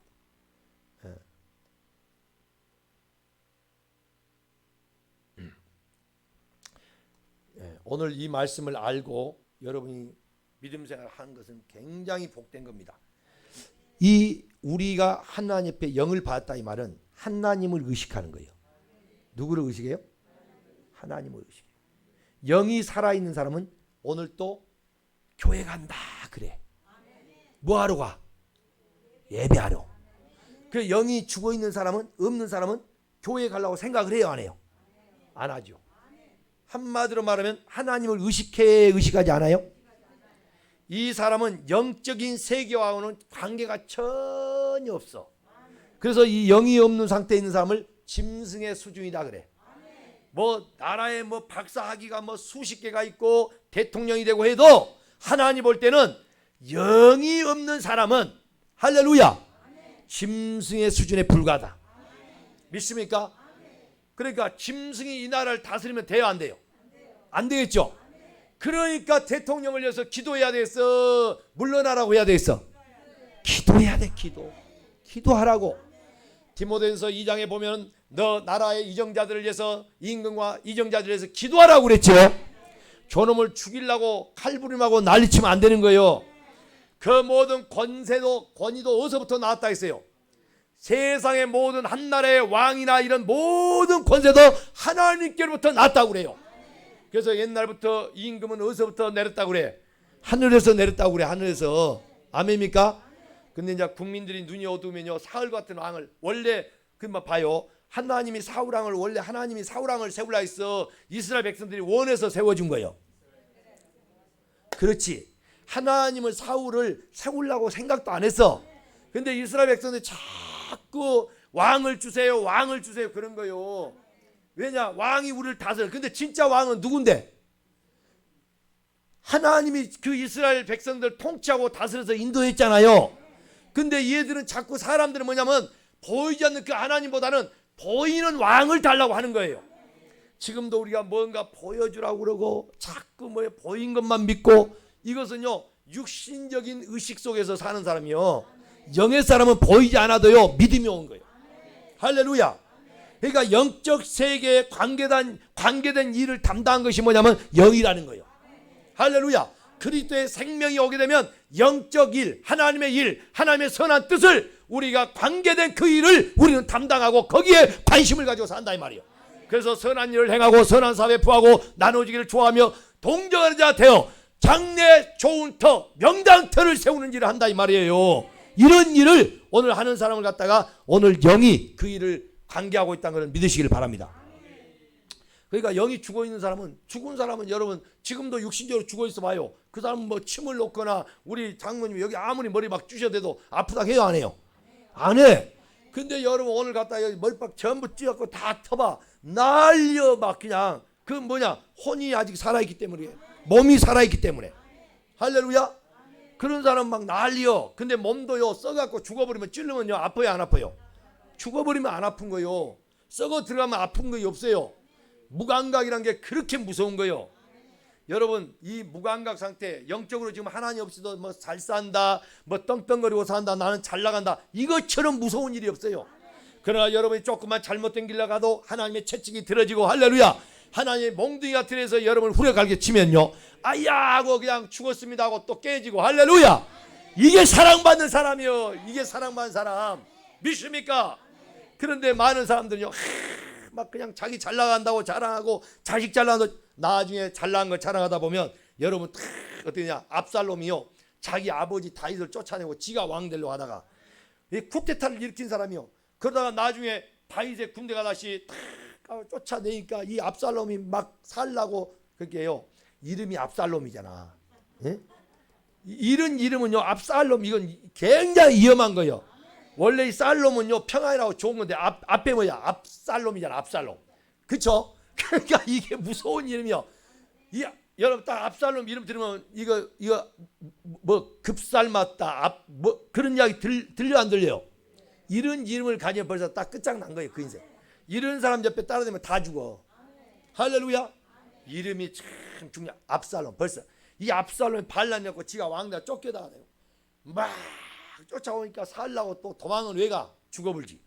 오늘 이 말씀을 알고 여러분이 믿음 생활을 하는 것은 굉장히 복된 겁니다. 이 우리가 하나님 앞에 영을 받았다 이 말은 하나님을 의식하는 거예요. 누구를 의식해요? 하나님을 의식해요. 영이 살아있는 사람은 오늘 또 교회 간다 그래. 뭐하러 가? 예배하러. 그 영이 죽어있는 사람은 없는 사람은 교회 가려고 생각을 해요 안 해요? 안 하죠. 한마디로 말하면 하나님을 의식하지 않아요? 이 사람은 영적인 세계와는 관계가 전혀 없어. 그래서 이 영이 없는 상태에 있는 사람을 짐승의 수준이다 그래. 뭐 나라에 뭐 박사학위가 뭐 수십 개가 있고 대통령이 되고 해도 하나님 볼 때는 영이 없는 사람은 할렐루야 짐승의 수준에 불과하다. 믿습니까? 그러니까 짐승이 이 나라를 다스리면 돼요 안 돼요? 안 되겠죠. 그러니까 대통령을 위해서 기도해야 되겠어? 물러나라고 해야 되겠어? 기도해야 돼. 기도하라고. 디모데전서 2장에 보면 너 나라의 이정자들을 위해서 임금과 이정자들을 위해서 기도하라고 그랬죠. 저놈을 죽이려고 칼부림하고 난리치면 안 되는 거예요. 그 모든 권위도 어디서부터 나왔다 했어요? 세상의 모든 한나라의 왕이나 이런 모든 권세도 하나님께로부터 났다고 그래요. 그래서 옛날부터 임금은 어디서부터 내렸다고 그래? 하늘에서 내렸다고 그래. 하늘에서. 아멘입니까? 근데 이제 국민들이 눈이 어두우면요 사울 같은 왕을 원래 그만 봐요. 하나님이 사울왕을 세우려 했어. 이스라엘 백성들이 원해서 세워준 거예요. 그렇지. 하나님은 사울을 세우려고 생각도 안 했어. 근데 이스라엘 백성들이 자꾸 왕을 주세요 그런 거요. 왜냐? 왕이 우리를 다스려. 근데 진짜 왕은 누군데? 하나님이 그 이스라엘 백성들 통치하고 다스려서 인도했잖아요. 근데 얘들은 자꾸 사람들은 뭐냐면 보이지 않는 그 하나님보다는 보이는 왕을 달라고 하는 거예요. 지금도 우리가 뭔가 보여주라고 그러고 자꾸 뭐 보인 것만 믿고 이것은요 육신적인 의식 속에서 사는 사람이요. 영의 사람은 보이지 않아도요 믿음이 온 거예요. 할렐루야. 그러니까 영적 세계에 관계된 일을 담당한 것이 뭐냐면 영이라는 거예요. 할렐루야. 그리스도의 생명이 오게 되면 영적 일, 하나님의 선한 뜻을 우리가 관계된 그 일을 우리는 담당하고 거기에 관심을 가지고 산다 이 말이에요. 그래서 선한 일을 행하고 선한 사회 부하고 나눠지기를 좋아하며 동정하는 자 되어 장래 좋은 터, 명당 터를 세우는 일을 한다 이 말이에요. 이런 일을 오늘 하는 사람을 갖다가 오늘 영이 그 일을 관계하고 있다는 것을 믿으시길 바랍니다. 그러니까 영이 죽은 사람은 여러분 지금도 육신적으로 죽어 있어 봐요. 그 사람은 뭐 침을 놓거나 우리 장모님 여기 아무리 머리 막 쑤셔대도 아프다 해요 안 해요? 안 해. 근데 여러분 오늘 갔다 여기 머리팍 전부 찧었고 다 터봐 난리여 막 그냥 그 뭐냐 혼이 아직 살아있기 때문에 몸이 살아있기 때문에 할렐루야. 그런 사람 막 난리여. 근데 몸도요 썩어갖고 죽어버리면 찔르면요 아파요 안 아파요? 죽어버리면 안 아픈 거요. 썩어 들어가면 아픈 거 없어요. 무감각이란 게 그렇게 무서운 거예요. 여러분 이 무감각 상태 영적으로 지금 하나님 없이도 뭐 잘 산다 뭐 떵떵거리고 산다 나는 잘 나간다 이것처럼 무서운 일이 없어요. 그러나 여러분이 조금만 잘못된 길로 가도 하나님의 채찍이 들어지고 할렐루야 하나님의 몽둥이가 들어서 여러분을 후려갈게 치면요 아야 하고 그냥 죽었습니다 하고 또 깨지고 할렐루야 이게 사랑받는 사람이요. 이게 사랑받는 사람 믿습니까? 그런데 많은 사람들은요 막 그냥 자기 잘 나간다고 자랑하고 자식 잘 나간다고 나중에 잘 나간 걸 자랑하다 보면 여러분 어떻게냐 압살롬이요 자기 아버지 다윗을 쫓아내고 지가 왕 되려고 하다가 이 쿠데타를 일으킨 사람이요. 그러다가 나중에 다윗의 군대가 다시 탁 쫓아내니까 이 압살롬이 막 살라고 그게요. 이름이 압살롬이잖아. 예? 이런 이름은요, 압살롬, 이건 굉장히 위험한 거예요. 원래 이 살롬은요 평안이라고 좋은 건데 앞에 뭐야? 압살롬이잖아. 압살롬. 그쵸? 그러니까 이게 무서운 이름이요. 여러분 딱 압살롬 이름 들으면 이거 뭐 급살맞다 뭐 그런 이야기 들려 안 들려요? 이런 이름을 가지면 벌써 딱 끝장난 거예요. 그 인생. 이런 사람 옆에 따라다니면 다 죽어. 할렐루야. 이름이 참 중요해. 압살롬. 벌써 이 압살롬이 반란이었고 지가 왕자 쫓겨다가요. 막 쫓아오니까 살라고 또 도망은 왜 가? 죽어불지.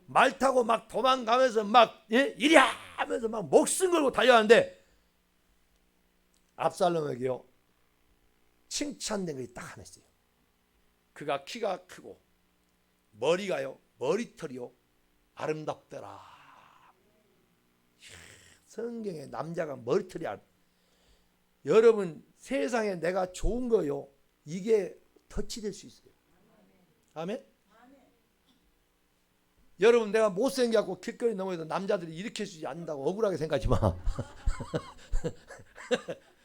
말 타고 막 도망가면서 막 이리 하면서 막 목숨 걸고 달려가는데 압살롬에게요 칭찬된 것이 딱 하나 있어요. 그가 키가 크고 머리가요 머리털이요 아름답더라. 성경에 남자가 머리털이 여러분 세상에 내가 좋은 거요 이게 터치될 수 있어요. 아멘. 여러분 내가 못생겨갖고 길거리 넘어져도 남자들이 일으켜주지 않는다고 억울하게 생각하지 마.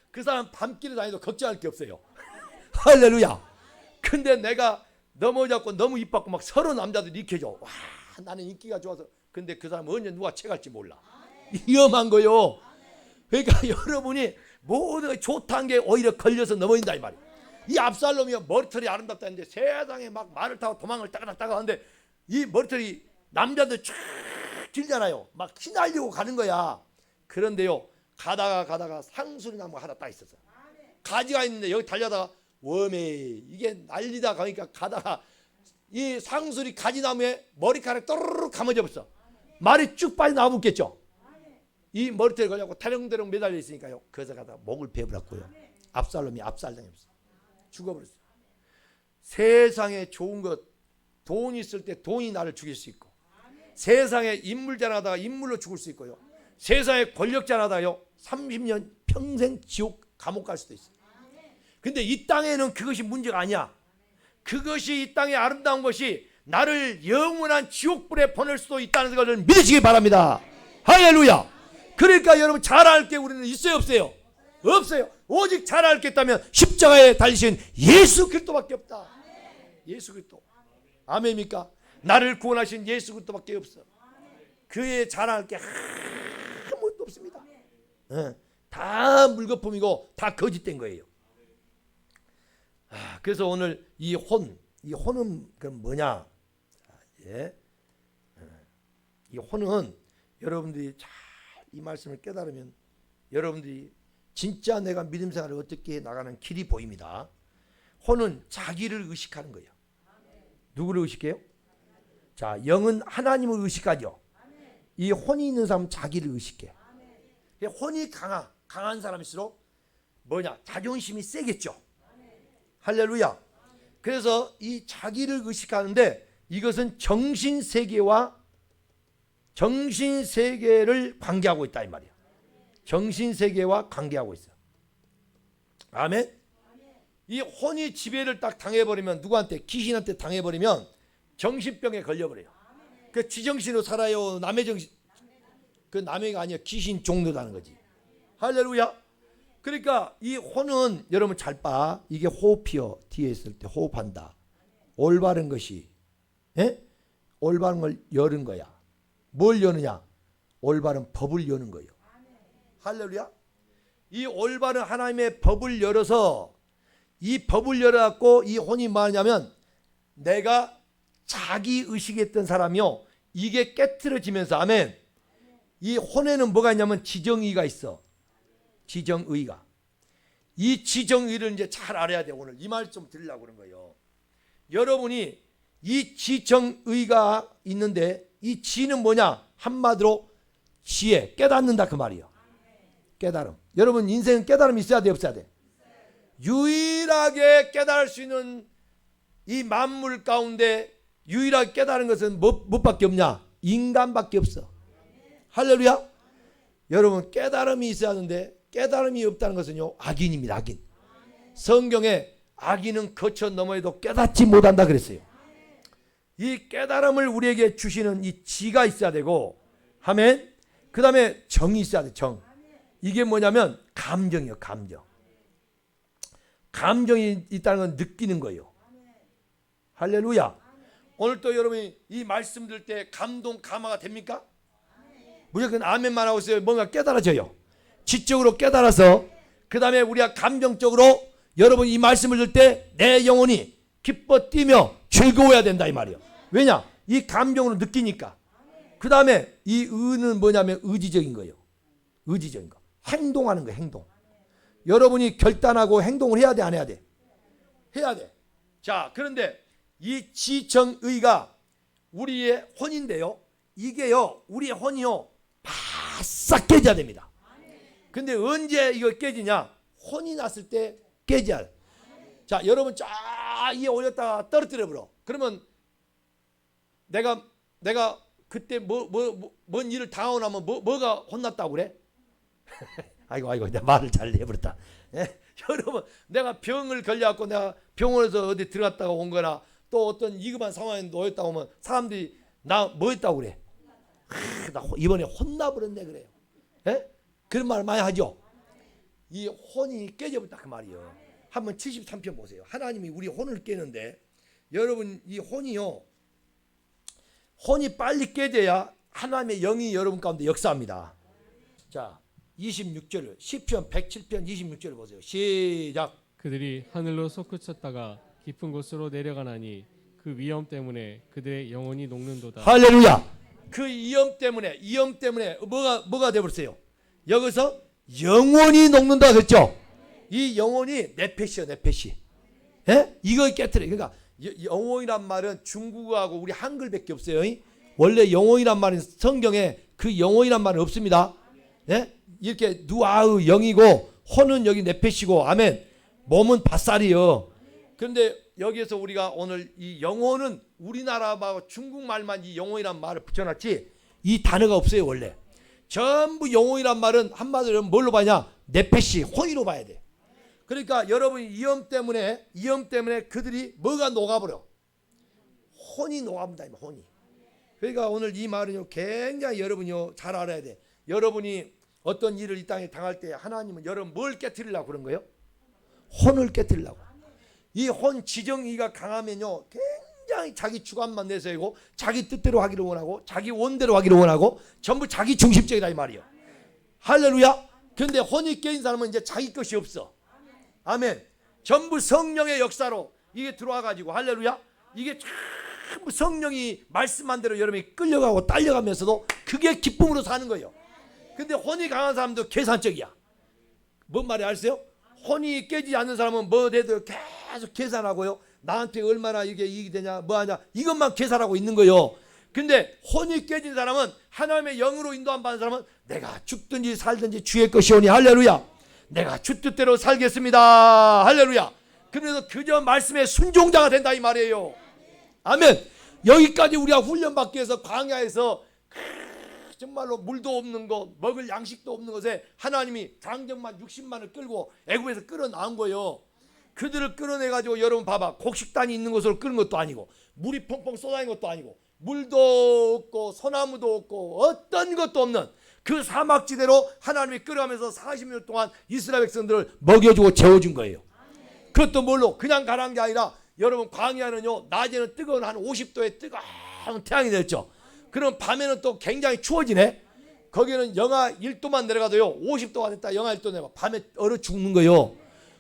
그 사람 밤길에 다니도 걱정할 게 없어요. 할렐루야. 근데 내가 넘어졌고 너무 이뻤고 막 서로 남자들이 일으켜줘. 와 나는 인기가 좋아서. 근데 그 사람 언제 누가 채갈지 몰라. 위험한 거요. 그러니까 여러분이 모든 좋다는 게 오히려 걸려서 넘어진다 이 말이에요. 이 압살롬이 머리털이 아름답다 했는데 세상에 막 말을 타고 도망을 따가다가 하는데 이 머리털이 남자들 쫙 길잖아요. 막 휘날리고 가는 거야. 그런데요 가다가 상수리 나무가 하나 딱 있었어. 가지가 있는데 여기 달려다가 웜에 이게 난리다 가니까 가다가 이 상수리 가지나무에 머리카락 또르르 감아져 버렸어. 말이 쭉 빠져나와붙겠죠. 이 머리털에 걸려고 대롱대롱 매달려 있으니까요. 그래서 가다가 목을 베어버렸고요. 압살롬이 압살당했어. 죽어버렸어. 세상에 좋은 것, 돈 있을 때 돈이 나를 죽일 수 있고, 세상에 인물 자랑하다가 인물로 죽을 수 있고요. 세상에 권력 자랑하다가요 30년 평생 지옥 감옥 갈 수도 있어요. 근데 이 땅에는 그것이 문제가 아니야. 그것이 이 땅의 아름다운 것이 나를 영원한 지옥불에 보낼 수도 있다는 것을 믿으시기 바랍니다. 할렐루야. 그러니까 여러분 잘할 게 우리는 있어요 없어요? 없어요. 오직 잘할 게 있다면 십자가에 달리신 예수 그리스도밖에 없다. 예수 그리스도. 아멘입니까? 나를 구원하신 예수 그리스도밖에 없어. 그의 잘할 게 아무것도 없습니다. 다 물거품이고 다 거짓된 거예요. 그래서 오늘 이 혼은 그럼 뭐냐? 이 혼은 여러분들이 잘 이 말씀을 깨달으면 여러분들이 진짜 내가 믿음 생활을 어떻게 나가는 길이 보입니다. 혼은 자기를 의식하는 거예요. 누구를 의식해요? 자, 영은 하나님을 의식하죠. 이 혼이 있는 사람은 자기를 의식해. 혼이 강한 사람일수록 뭐냐? 자존심이 세겠죠. 할렐루야. 그래서 이 자기를 의식하는데 이것은 정신세계를 관계하고 있다 이 말이야. 정신세계와 관계하고 있어. 아멘. 이 혼이 지배를 딱 당해버리면 누구한테? 귀신한테 당해버리면 정신병에 걸려버려요. 그 지정신으로 살아요. 남의 정신. 그 남의가 아니야. 귀신 종로라는 거지. 할렐루야. 그러니까 이 혼은 여러분 잘 봐. 이게 호흡이요. 뒤에 있을 때 호흡한다. 올바른 것이 올바른 걸 여는 거야. 뭘 여느냐? 올바른 법을 여는 거예요. 할렐루야. 이 올바른 하나님의 법을 열어서 이 법을 열어갖고 이 혼이 뭐하냐면 내가 자기 의식했던 사람이요. 이게 깨트려지면서 아멘. 이 혼에는 뭐가 있냐면 지정의가 있어. 지정의가. 이 지정의를 이제 잘 알아야 돼. 오늘 이 말 좀 드리려고 그런 거예요. 여러분이 이 지정의가 있는데 이 지는 뭐냐? 한마디로 지혜, 깨닫는다 그 말이에요. 깨달음. 여러분 인생은 깨달음이 있어야 돼 없어야 돼? 유일하게 깨달을 수 있는 이 만물 가운데 유일하게 깨달은 것은 무엇밖에 없냐? 인간밖에 없어. 할렐루야. 여러분 깨달음이 있어야 하는데 깨달음이 없다는 것은요 악인입니다. 악인. 성경에 악인은 거쳐 넘어에도 깨닫지 못한다 그랬어요. 이 깨달음을 우리에게 주시는 이 지가 있어야 되고, 아멘. 그 다음에 정이 있어야 돼. 정. 이게 뭐냐면 감정이요. 감정. 감정이 있다는 건 느끼는 거예요. 할렐루야. 오늘 또 여러분이 이 말씀 들을 때 감동 감화가 됩니까? 무조건 아멘만 하고 있어요. 뭔가 깨달아져요. 지적으로 깨달아서 그 다음에 우리가 감정적으로 여러분 이 말씀을 들을 때 내 영혼이 기뻐 뛰며 즐거워야 된다 이 말이에요. 왜냐? 이 감정으로 느끼니까. 그 다음에 이 의는 뭐냐면 의지적인 거예요. 의지적인 거. 행동하는 거예요. 행동. 여러분이 결단하고 행동을 해야 돼 안 해야 돼? 해야 돼. 자, 그런데 이 지정의가 우리의 혼인데요. 이게요. 우리의 혼이요. 바싹 깨져야 됩니다. 근데 언제 이거 깨지냐? 혼이 났을 때 깨져야 돼. 자, 여러분 쫙 위에 올렸다가 떨어뜨려 버려. 그러면 내가 그때 뭔 일을 당하고 나면 뭐가 혼났다고 그래? 아이고 내가 말을 잘 해버렸다. 예? 여러분 내가 병을 걸려갖고 내가 병원에서 어디 들어갔다가 온 거나 또 어떤 위급한 상황에 놓였다고 하면 사람들이 나 뭐 했다고 그래? 나 이번에 혼나버렸네 그래요. 예? 그런 말 많이 하죠. 이 혼이 깨져버렸다 그 말이에요. 한번 73편 보세요. 하나님이 우리 혼을 깨는데 여러분 이 혼이요. 혼이 빨리 깨져야 하나님의 영이 여러분 가운데 역사합니다. 자 26절 시편 107편 26절 보세요. 시작. 그들이 하늘로 솟구쳤다가 깊은 곳으로 내려가나니 그 위험 때문에 그들의 영혼이 녹는도다. 할렐루야. 그 위험 때문에 뭐가 되버렸어요? 여기서 영혼이 녹는다 그랬죠. 이 영혼이 네페시요 네페시. 예? 이거 깨트려. 그러니까 영혼이란 말은 중국어하고 우리 한글밖에 없어요. 원래 영혼이란 말은 성경에 그 영혼이란 말은 없습니다. 예? 이렇게 누아의 영이고 혼은 여기 네페시고 아멘. 몸은 밧살이요. 그런데 여기에서 우리가 오늘 이 영혼은 우리나라하고 중국말만 이 영혼이란 말을 붙여놨지 이 단어가 없어요 원래. 전부 영혼이란 말은 한마디로 뭘로 봐냐? 네페시 혼이로 봐야 돼. 그러니까 여러분이 위험 때문에 그들이 뭐가 녹아버려? 혼이 녹아본다. 혼이. 그러니까 오늘 이 말은요 굉장히 여러분이요 잘 알아야 돼. 여러분이 어떤 일을 이 땅에 당할 때 하나님은 여러분 뭘 깨트리려고 그런 거예요? 혼을 깨트리려고. 이 혼 지정의가 강하면요 굉장히 자기 주관만 내세우고 자기 뜻대로 하기를 원하고 자기 원대로 하기를 원하고 전부 자기 중심적이다 이 말이에요. 할렐루야. 그런데 혼이 깨진 사람은 이제 자기 것이 없어. 아멘. 전부 성령의 역사로 이게 들어와 가지고 할렐루야. 이게 전부 성령이 말씀한 대로 여러분이 끌려가고 딸려가면서도 그게 기쁨으로 사는 거예요. 근데 혼이 강한 사람도 계산적이야. 뭔 말이 아세요? 혼이 깨지지 않는 사람은 뭐 돼도 계속 계산하고요. 나한테 얼마나 이게 이익이 되냐 뭐하냐 이것만 계산하고 있는 거예요. 근데 혼이 깨진 사람은 하나님의 영으로 인도함 받는 사람은 내가 죽든지 살든지 주의 것이오니 할렐루야. 내가 주 뜻대로 살겠습니다. 할렐루야. 그래서 그저 말씀에 순종자가 된다 이 말이에요. 아멘. 여기까지 우리가 훈련받기 위해서 광야에서 정말로 물도 없는 것 먹을 양식도 없는 것에 하나님이 장정만 60만을 끌고 애굽에서 끌어나온 거예요. 그들을 끌어내가지고 여러분 봐봐. 곡식단이 있는 곳으로 끌은 것도 아니고 물이 펑펑 쏟아진 것도 아니고 물도 없고 소나무도 없고 어떤 것도 없는 그 사막지대로 하나님이 끌어가면서 40년 동안 이스라엘 백성들을 먹여주고 재워준 거예요. 그것도 뭘로? 그냥 가라한 게 아니라 여러분 광야는요 낮에는 뜨거운 한 50도의 뜨거운 태양이 내렸죠. 그럼 밤에는 또 굉장히 추워지네. 거기는 영하 1도만 내려가도요 50도가 됐다 영하 1도 내려 밤에 얼어 죽는 거예요.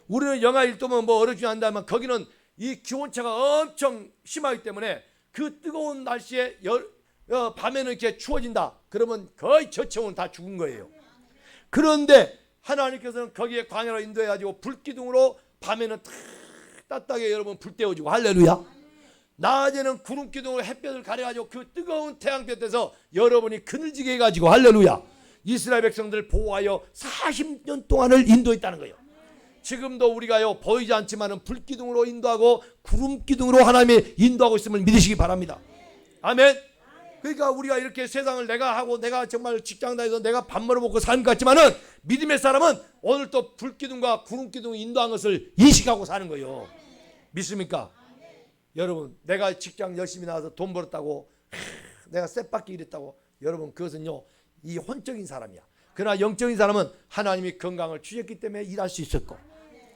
우리는 영하 1도면 뭐 얼어 죽는다면 거기는 이 기온차가 엄청 심하기 때문에 그 뜨거운 날씨에 밤에는 이렇게 추워진다. 그러면 거의 저체온은 다 죽은 거예요. 그런데 하나님께서는 거기에 광야로 인도해가지고 불기둥으로 밤에는 따뜻하게 여러분 불 떼어주고 할렐루야. 낮에는 구름기둥으로 햇볕을 가려가지고 그 뜨거운 태양볕에서 여러분이 그늘지게 해가지고 할렐루야. 이스라엘 백성들을 보호하여 40년 동안을 인도했다는 거예요. 지금도 우리가요 보이지 않지만은 불기둥으로 인도하고 구름기둥으로 하나님이 인도하고 있음을 믿으시기 바랍니다. 아멘. 그러니까 우리가 이렇게 세상을 내가 하고 내가 정말 직장 다니서 내가 밥 먹어 먹고 사는 것 같지만은 믿음의 사람은 오늘 또 불기둥과 구름기둥이 인도한 것을 인식하고 사는 거예요. 믿습니까? 여러분, 내가 직장 열심히 나와서 돈 벌었다고 내가 쌔받기 이랬다고, 여러분 그것은요 이 혼적인 사람이야. 그러나 영적인 사람은 하나님이 건강을 주셨기 때문에 일할 수 있었고,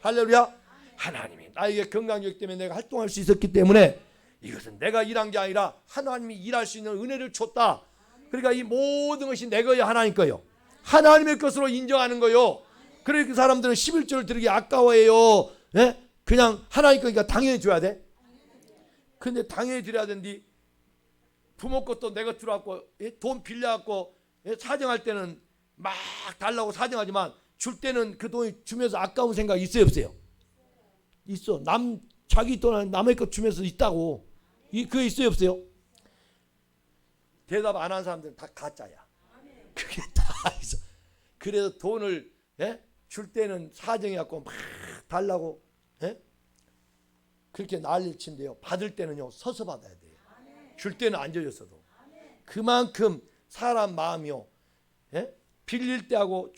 할렐루야, 하나님이 나에게 건강 주셨기 때문에 내가 활동할 수 있었기 때문에 이것은 내가 일한 게 아니라 하나님이 일할 수 있는 은혜를 줬다. 그러니까 이 모든 것이 내 거예요, 하나님 거예요. 하나님의 것으로 인정하는 거요. 그러니까 그 사람들은 11조를 드리기 아까워해요. 예? 그냥 하나님 거니까 당연히 줘야 돼. 근데 당연히 드려야 되는데 부모 것도 내 것으로 갖고 돈 빌려갖고 사정할 때는 막 달라고 사정하지만 줄 때는 그 돈이 주면서 아까운 생각이 있어요, 없어요? 있어. 자기 돈 남의 것 주면서 있다고. 그거 있어요, 없어요? 대답 안 하는 사람들은 다 가짜야. 그게 다 있어. 그래서 돈을 줄 때는 사정해갖고 막 달라고 그렇게 난리를 친대요. 받을 때는요 서서 받아야 돼요. 줄 때는 앉아줬어도. 그만큼 사람 마음이요, 빌릴 때하고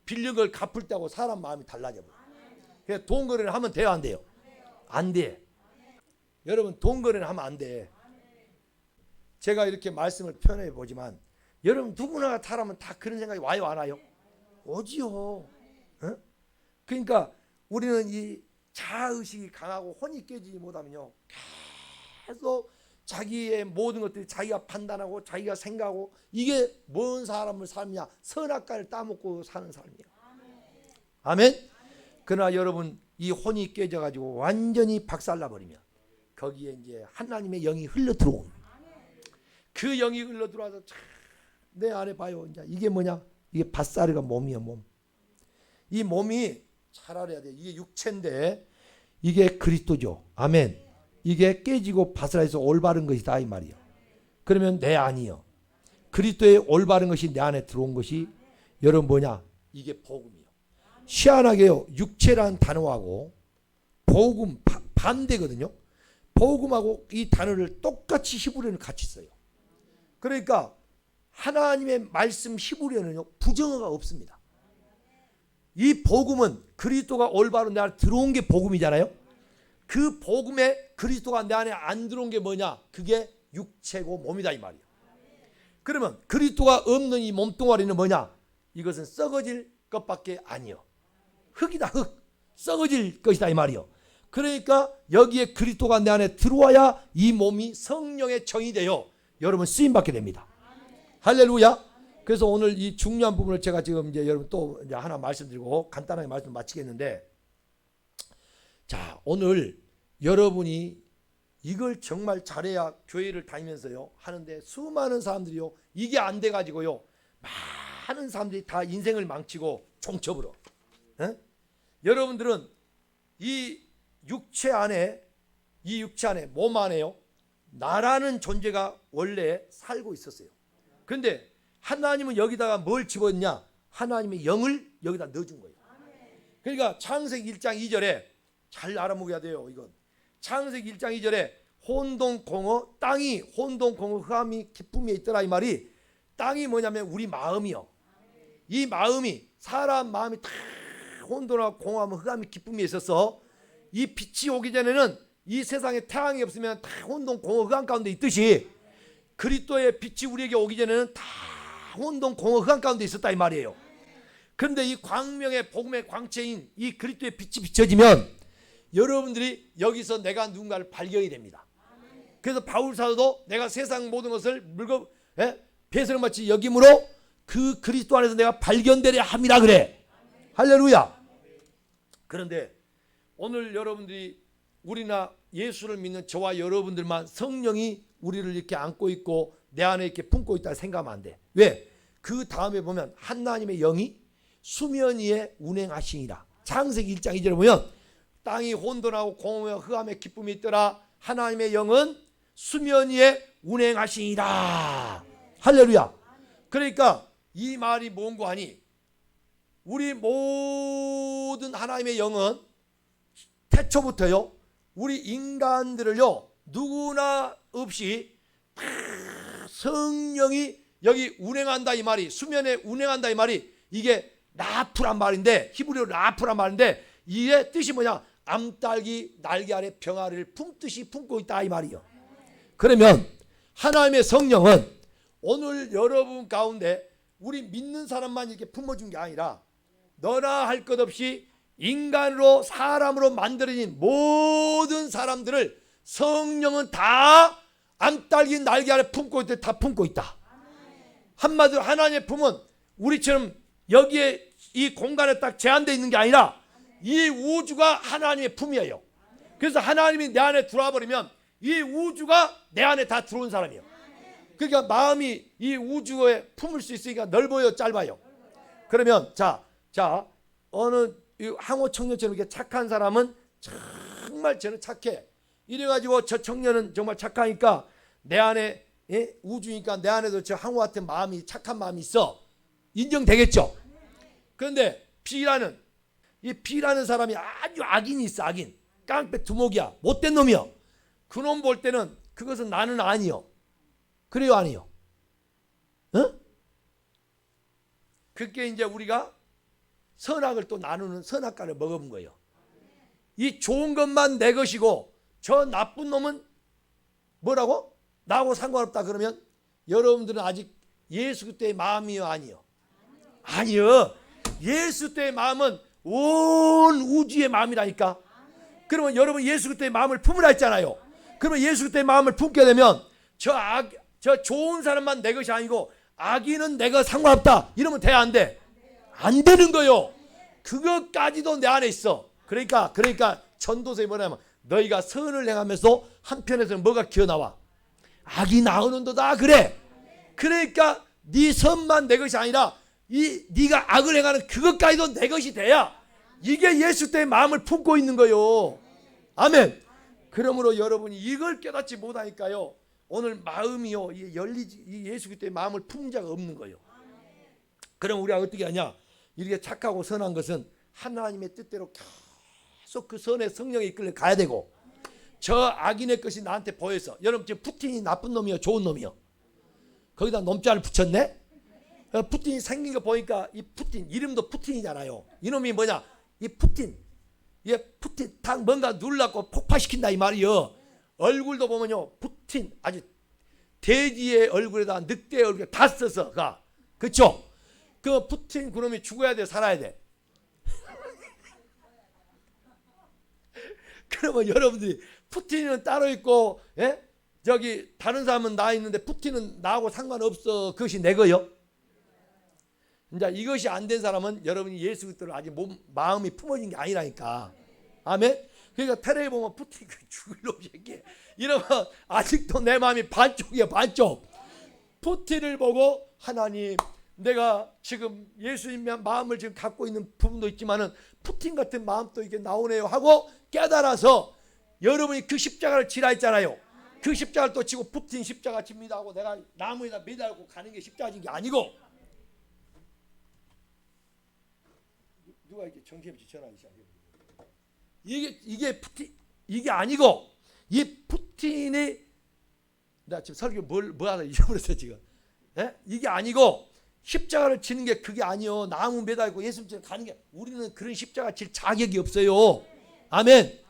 빌린 걸 갚을 때하고 사람 마음이 달라져 버려요. 그래서 돈 거래를 하면 돼요, 안 돼요? 안 돼. 여러분, 돈 거래를 하면 안 돼. 제가 이렇게 말씀을 표현해 보지만 여러분 누구나 사람은 다 그런 생각이 와요, 안 와요? 오지요. 그러니까 우리는 이 자아의식이 강하고 혼이 깨지지 못하면요 계속 자기의 모든 것들이 자기가 판단하고 자기가 생각하고, 이게 뭔 사람을 삶이냐, 선악과를 따먹고 사는 삶이에요. 아멘. 그러나 여러분 이 혼이 깨져가지고 완전히 박살나버리면 거기에 이제 하나님의 영이 흘러 들어오는, 그 영이 흘러 들어와서 내 안에 봐요. 이제 이게 뭐냐? 이게 밧사르가 몸이에요, 몸. 이 몸이 잘 알아야 돼. 이게 육체인데 이게 그리스도죠. 아멘. 이게 깨지고 바스라해서 올바른 것이다 이 말이에요. 그러면 내 안이요, 그리스도의 올바른 것이 내 안에 들어온 것이 여러분 뭐냐? 이게 복음이요. 희한하게요, 육체란 단어하고 복음 반대거든요. 복음하고 이 단어를 똑같이 히브리어는 같이 써요. 그러니까 하나님의 말씀 히브리어는요 부정어가 없습니다. 이 복음은 그리스도가 올바로 내 안에 들어온 게 복음이잖아요. 그 복음에 그리스도가 내 안에 안 들어온 게 뭐냐? 그게 육체고 몸이다 이 말이에요. 그러면 그리스도가 없는 이 몸뚱아리는 뭐냐? 이것은 썩어질 것밖에 아니요, 흙이다, 흙. 썩어질 것이다 이 말이요. 그러니까 여기에 그리스도가 내 안에 들어와야 이 몸이 성령의 정이 되어 여러분 쓰임 받게 됩니다. 할렐루야. 그래서 오늘 이 중요한 부분을 제가 지금 이제 여러분 또 이제 하나 말씀드리고 간단하게 말씀 마치겠는데, 자, 오늘 여러분이 이걸 정말 잘해야 교회를 다니면서요 하는데 수많은 사람들이요 이게 안 돼 가지고요 많은 사람들이 다 인생을 망치고 종첩으로. 여러분들은 이 육체 안에 몸 안에요 나라는 존재가 원래 살고 있었어요. 그런데 하나님은 여기다가 뭘 집었냐? 하나님의 영을 여기다 넣어준 거예요. 그러니까 창세기 1장 2절에 잘 알아먹어야 돼요. 이건 창세기 1장 2절에 혼돈공허, 땅이 혼돈공허 흑암이 기쁨이 있더라 이 말이, 땅이 뭐냐면 우리 마음이요. 이 마음이 사람 마음이 다 혼돈하고 공허하면 흑암이 기쁨이 있어서 이 빛이 오기 전에는 이 세상에 태양이 없으면 다 혼돈 공허 흑암 가운데 있듯이 그리스도의 빛이 우리에게 오기 전에는 다 혼돈 공허 흑암 가운데 있었다 이 말이에요. 그런데 이 광명의 복음의 광채인 이 그리스도의 빛이 비춰지면 여러분들이 여기서 내가 누군가를 발견이 됩니다. 그래서 바울 사도도 내가 세상 모든 것을 배설마치 여김으로 그 그리스도 안에서 내가 발견되려 함이라 그래. 할렐루야. 그런데 오늘 여러분들이 우리나 예수를 믿는 저와 여러분들만 성령이 우리를 이렇게 안고 있고 내 안에 이렇게 품고 있다 생각하면 안 돼. 왜? 그 다음에 보면 하나님의 영이 수면 위에 운행하시니라. 창세기 1장 2절에 보면 땅이 혼돈하고 공허와 흑암의 기쁨이 있더라. 하나님의 영은 수면 위에 운행하시니라. 할렐루야. 그러니까 이 말이 뭔고 하니 우리 모든 하나님의 영은 태초부터요 우리 인간들을요 누구나 없이 성령이 여기 운행한다 이 말이, 수면에 운행한다 이 말이, 이게 라프란 말인데 히브리어로 라프란 말인데 이게 뜻이 뭐냐? 암딸기 날개 아래 병아리를 품듯이 품고 있다 이 말이요. 그러면 하나님의 성령은 오늘 여러분 가운데 우리 믿는 사람만 이렇게 품어준 게 아니라 너나 할 것 없이 인간으로 사람으로 만들어진 모든 사람들을 성령은 다 암딸기 날개 아래 품고 있다. 다 품고 있다. 한마디로 하나님의 품은 우리처럼 여기에 이 공간에 딱 제한되어 있는 게 아니라 이 우주가 하나님의 품이에요. 그래서 하나님이 내 안에 들어와 버리면 이 우주가 내 안에 다 들어온 사람이에요. 그러니까 마음이 이 우주에 품을 수 있으니까 넓어요, 짧아요? 그러면 자 어느 항호 청년처럼 이렇게 착한 사람은 정말 저는 착해. 이래가지고 저 청년은 정말 착하니까 내 안에 우주니까 내 안에도 저 항호 같은 마음이 착한 마음이 있어. 인정되겠죠? 그런데 B라는 사람이 아주 악인이 있어. 악인 깡패 두목이야. 못된 놈이야. 그놈 볼 때는 그것은 나는 아니요. 그래요 아니요? 어? 그게 이제 우리가 선악을 또 나누는 선악과를 먹어본 거예요. 이 좋은 것만 내 것이고 저 나쁜 놈은 뭐라고? 나하고 상관없다. 그러면 여러분들은 아직 예수 그리스도의 마음이요 아니요? 아니요. 예수 그리스도의 마음은 온 우주의 마음이라니까. 그러면 여러분 예수 그리스도의 마음을 품으라 했잖아요. 그러면 예수 그리스도의 마음을 품게 되면 저 좋은 사람만 내 것이 아니고 악인은 내가 상관없다. 이러면 돼 안 돼? 안 되는 거요. 그것까지도 내 안에 있어. 그러니까 전도서에 뭐냐면 너희가 선을 행하면서 한편에서는 뭐가 기어나와? 악이 나오는도다. 그래. 그러니까 네 선만 내 것이 아니라 네가 악을 행하는 그것까지도 내 것이 돼야 이게 예수 때의 마음을 품고 있는 거요. 아멘. 그러므로 여러분이 이걸 깨닫지 못하니까요. 오늘 마음이요 열리지 예수 그리스도의 마음을 품은 자가 없는 거예요. 그럼 우리가 어떻게 하냐? 이렇게 착하고 선한 것은 하나님의 뜻대로 계속 그 선의 성령이 이끌려 가야 되고 저 악인의 것이 나한테 보여서 여러분 지금 푸틴이 나쁜 놈이요 좋은 놈이요? 거기다 놈자를 붙였네? 푸틴이 생긴 거 보니까 이 푸틴 이름도 푸틴이잖아요. 이놈이 뭐냐? 이 푸틴 딱 뭔가 눌러갖고 폭파시킨다 이 말이요. 얼굴도 보면요 푸틴 아주 돼지의 얼굴에다 늑대의 얼굴에 다 써서 가. 그렇죠? 그 푸틴 그놈이 죽어야 돼 살아야 돼? 그러면 여러분들이 푸틴은 따로 있고 저기 다른 사람은 나 있는데 푸틴은 나하고 상관없어. 그것이 내 거요? 이제 이것이 안 된 사람은 여러분이 예수 그리스도를 아직 마음이 품어진 게 아니라니까. 아멘. 그러니까 테레비 보면 푸틴 죽을 놈 새끼 이러면 아직도 내 마음이 반쪽이야 반쪽. 푸틴을 보고 하나님 내가 지금 예수님의 마음을 지금 갖고 있는 부분도 있지만은 푸틴 같은 마음도 이게 나오네요 하고 깨달아서 여러분이 그 십자가를 지라 했잖아요. 그 십자가를 또 지고 푸틴 십자가 집니다 하고 내가 나무에다 매달고 가는 게 십자가인 게 아니고 누가 이렇게 정신없이 전화하기 시작해요. 이게 푸틴 이게 아니고 이 푸틴이 나 지금 설교 뭐 하나 잊어버렸어 지금. 이게 아니고 십자가를 치는 게 그게 아니요. 나무 매달고 예수님처럼 가는 게 우리는 그런 십자가 칠 자격이 없어요. 아멘.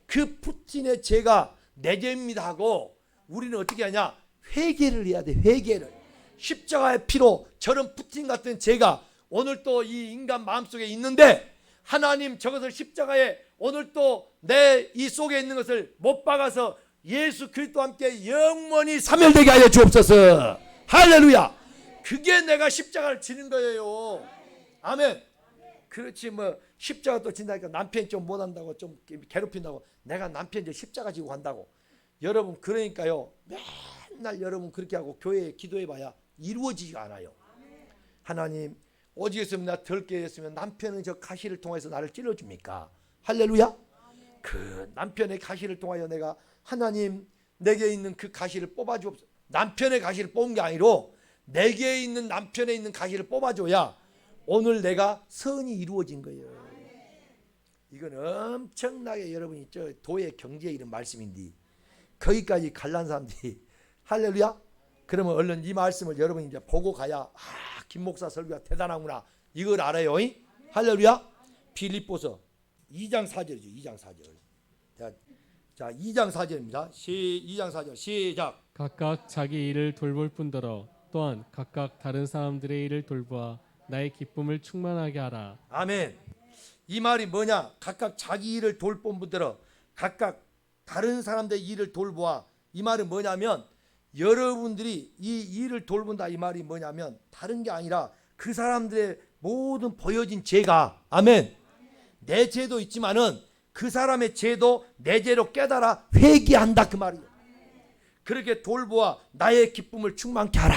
그 푸틴의 죄가 내 죄입니다 하고 우리는 어떻게 하냐? 회개를 해야 돼. 회개를. 십자가의 피로 저런 푸틴 같은 죄가 오늘 또 이 인간 마음속에 있는데 하나님 저것을 십자가에 오늘 또 내 이 속에 있는 것을 못 박아서 예수 그리스도와 함께 영원히 사멸되게 하여 주옵소서. 할렐루야. 그게 내가 십자가를 지는 거예요. 아멘. 그렇지 뭐 십자가 또 진다니까 남편이 좀 못한다고 좀 괴롭힌다고 내가 남편 이제 십자가 지고 간다고. 여러분 그러니까요 맨날 여러분 그렇게 하고 교회에 기도해봐야 이루어지지가 않아요. 하나님 오직 했으면 나 덜게 했으면 남편은 저 가시를 통해서 나를 찔러줍니까? 할렐루야. 그 남편의 가시를 통하여 내가 하나님 내게 있는 그 가시를 뽑아주옵소서. 남편의 가시를 뽑은 게 아니로 내게 있는 남편에 있는 가시를 뽑아줘야 오늘 내가 선이 이루어진 거예요. 이건 엄청나게 여러분이 저 도의 경제에 이런 말씀인데 거기까지 갈란 사람들이 할렐루야. 그러면 얼른 이 말씀을 여러분이 이제 보고 가야 김 목사 설교가 대단하구나 이걸 알아요. 할렐루야. 빌립보서 2장 4절이죠. 2장 4절. 자, 2장 4절입니다. 2장 4절 시작. 각각 자기 일을 돌볼 뿐더러 또한 각각 다른 사람들의 일을 돌보아 나의 기쁨을 충만하게 하라. 아멘. 이 말이 뭐냐? 각각 자기 일을 돌본 분들은 각각 다른 사람들의 일을 돌보아. 이 말은 뭐냐면 여러분들이 이 일을 돌본다 이 말이 뭐냐면 다른 게 아니라 그 사람들의 모든 보여진 죄가 아멘. 내 죄도 있지만은 그 사람의 죄도 내 죄로 깨달아 회개한다 그 말이에요. 그렇게 돌보아 나의 기쁨을 충만케 하라.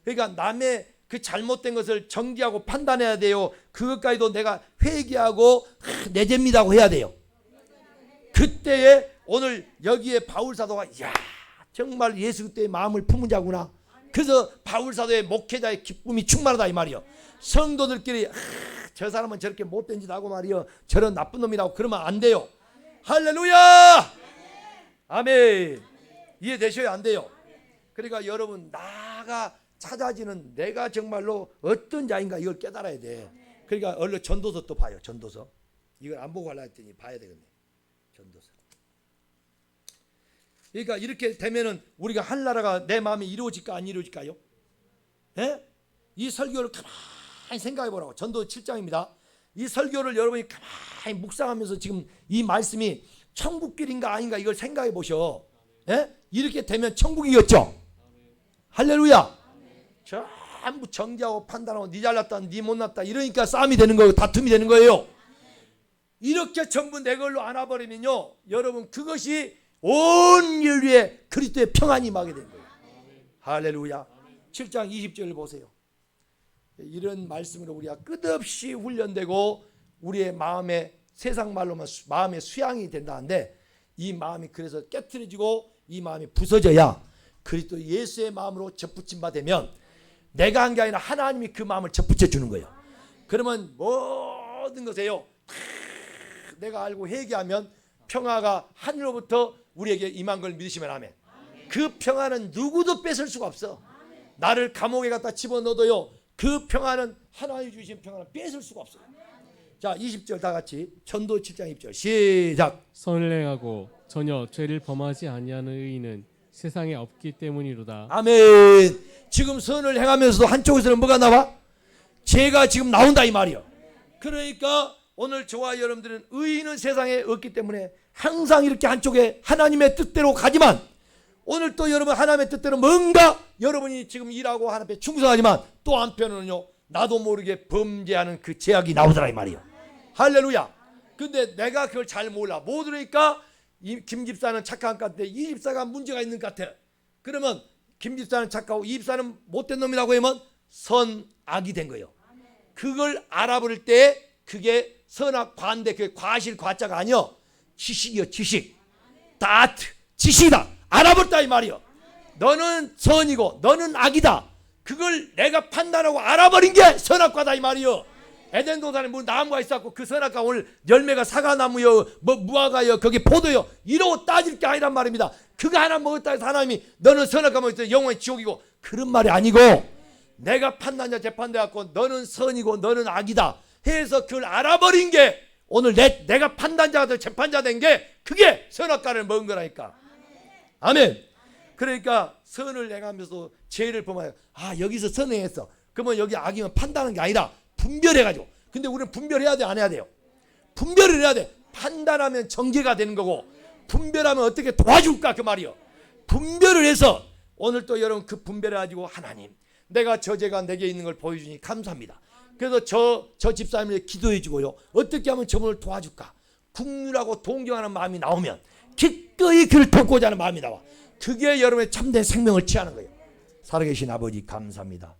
그러니까 남의 그 잘못된 것을 정지하고 판단해야 돼요. 그것까지도 내가 회개하고 내 죄입니다고 해야 돼요. 그때에 오늘 여기에 바울 사도가 야 정말 예수 그때의 마음을 품은 자구나. 그래서 바울 사도의 목회자의 기쁨이 충만하다 이 말이요. 성도들끼리 저 사람은 저렇게 못된 짓 하고 말이요 저런 나쁜 놈이라고 그러면 안 돼요. 할렐루야 아멘. 이해되셔야 안 돼요. 그러니까 여러분 나가 찾아지는 내가 정말로 어떤 자인가 이걸 깨달아야 돼. 그러니까 얼른 전도서 또 봐요. 전도서 이걸 안 보고 하려 했더니 봐야 되겠네. 전도서. 그러니까 이렇게 되면은 우리가 한 나라가 내 마음이 이루어질까 안 이루어질까요? 예? 이 설교를 가만히 생각해 보라고. 전도 7장입니다. 이 설교를 여러분이 가만히 묵상하면서 지금 이 말씀이 천국길인가 아닌가 이걸 생각해 보셔. 예? 이렇게 되면 천국이겠죠. 할렐루야. 전부 정지하고 판단하고 니 잘났다 니 못났다 이러니까 싸움이 되는 거예요. 다툼이 되는 거예요. 이렇게 전부 내 걸로 안아버리면요 여러분 그것이 온 인류에 그리스도의 평안이 임하게 된 거예요. 할렐루야. 7장 20절을 보세요. 이런 말씀으로 우리가 끝없이 훈련되고 우리의 마음에 세상 말로만 마음의 수양이 된다는데 이 마음이 그래서 깨트려지고 이 마음이 부서져야 그리스도 예수의 마음으로 접붙임 바 되면 내가 한 게 아니라 하나님이 그 마음을 접붙여 주는 거예요. 그러면 모든 것에요 내가 알고 회개하면 평화가 하늘로부터 우리에게 임한 걸 믿으시면 아멘. 그 평화는 누구도 뺏을 수가 없어. 나를 감옥에 갖다 집어넣어도요 그 평화는 하나님이 주신 평화는 뺏을 수가 없어요. 자 20절 다 같이 전도 7장 20절 시작. 선을 행하고 전혀 죄를 범하지 아니하는 의인은 세상에 없기 때문이로다. 아멘. 지금 선을 행하면서도 한쪽에서는 뭐가 나와? 죄가 지금 나온다 이 말이요. 그러니까 오늘 저와 여러분들은 의인은 세상에 없기 때문에 항상 이렇게 한쪽에 하나님의 뜻대로 가지만 오늘 또 여러분 하나님의 뜻대로 뭔가 여러분이 지금 일하고 하나님 앞에 충성하지만 또 한편으로는요 나도 모르게 범죄하는 그 죄악이 나오더라 이 말이요. 할렐루야. 근데 내가 그걸 잘 몰라 못 들으니까 김 집사는 착한 것 같아 이 집사가 문제가 있는 것 같아. 그러면 김 집사는 착하고 이 집사는 못된 놈이라고 하면 선악이 된 거예요. 그걸 알아버릴 때 그게 선악 과인데 그게 과실 과자가 아니요 지식이요 지식. 다트 지식이다. 알아버렸다 이 말이요. 너는 선이고 너는 악이다. 그걸 내가 판단하고 알아버린 게 선악과다 이 말이요. 에덴 동산에 뭐 나무가 있었고 그 선악과 오늘 열매가 사과나무요 뭐 무화과요 거기 포도요 이러고 따질 게 아니란 말입니다. 그거 하나 먹었다 해서 하나님이 너는 선악과 먹었을 때 영원히 지옥이고 그런 말이 아니고 내가 판단자 재판돼 갖고 너는 선이고 너는 악이다 해서 그걸 알아버린 게 오늘 내가 판단자가 재판자 된 게 그게 선악과를 먹은 거라니까. 아멘. 그러니까 선을 행하면서 죄를 범하여 여기서 선행했어. 그러면 여기 악이면 판단하는 게 아니라 분별해가지고. 근데 우리는 분별해야 돼 안 해야 돼요? 분별을 해야 돼. 판단하면 정죄가 되는 거고 분별하면 어떻게 도와줄까 그 말이요. 분별을 해서 오늘 또 여러분 그 분별을 가지고 하나님 내가 저 죄가 내게 있는 걸 보여주니 감사합니다. 그래서 저 집사님을 기도해 주고요. 어떻게 하면 저분을 도와줄까? 국률하고 동경하는 마음이 나오면 기꺼이 그를 돕고자 하는 마음이 나와. 그게 여러분의 참된 생명을 취하는 거예요. 살아계신 아버지 감사합니다.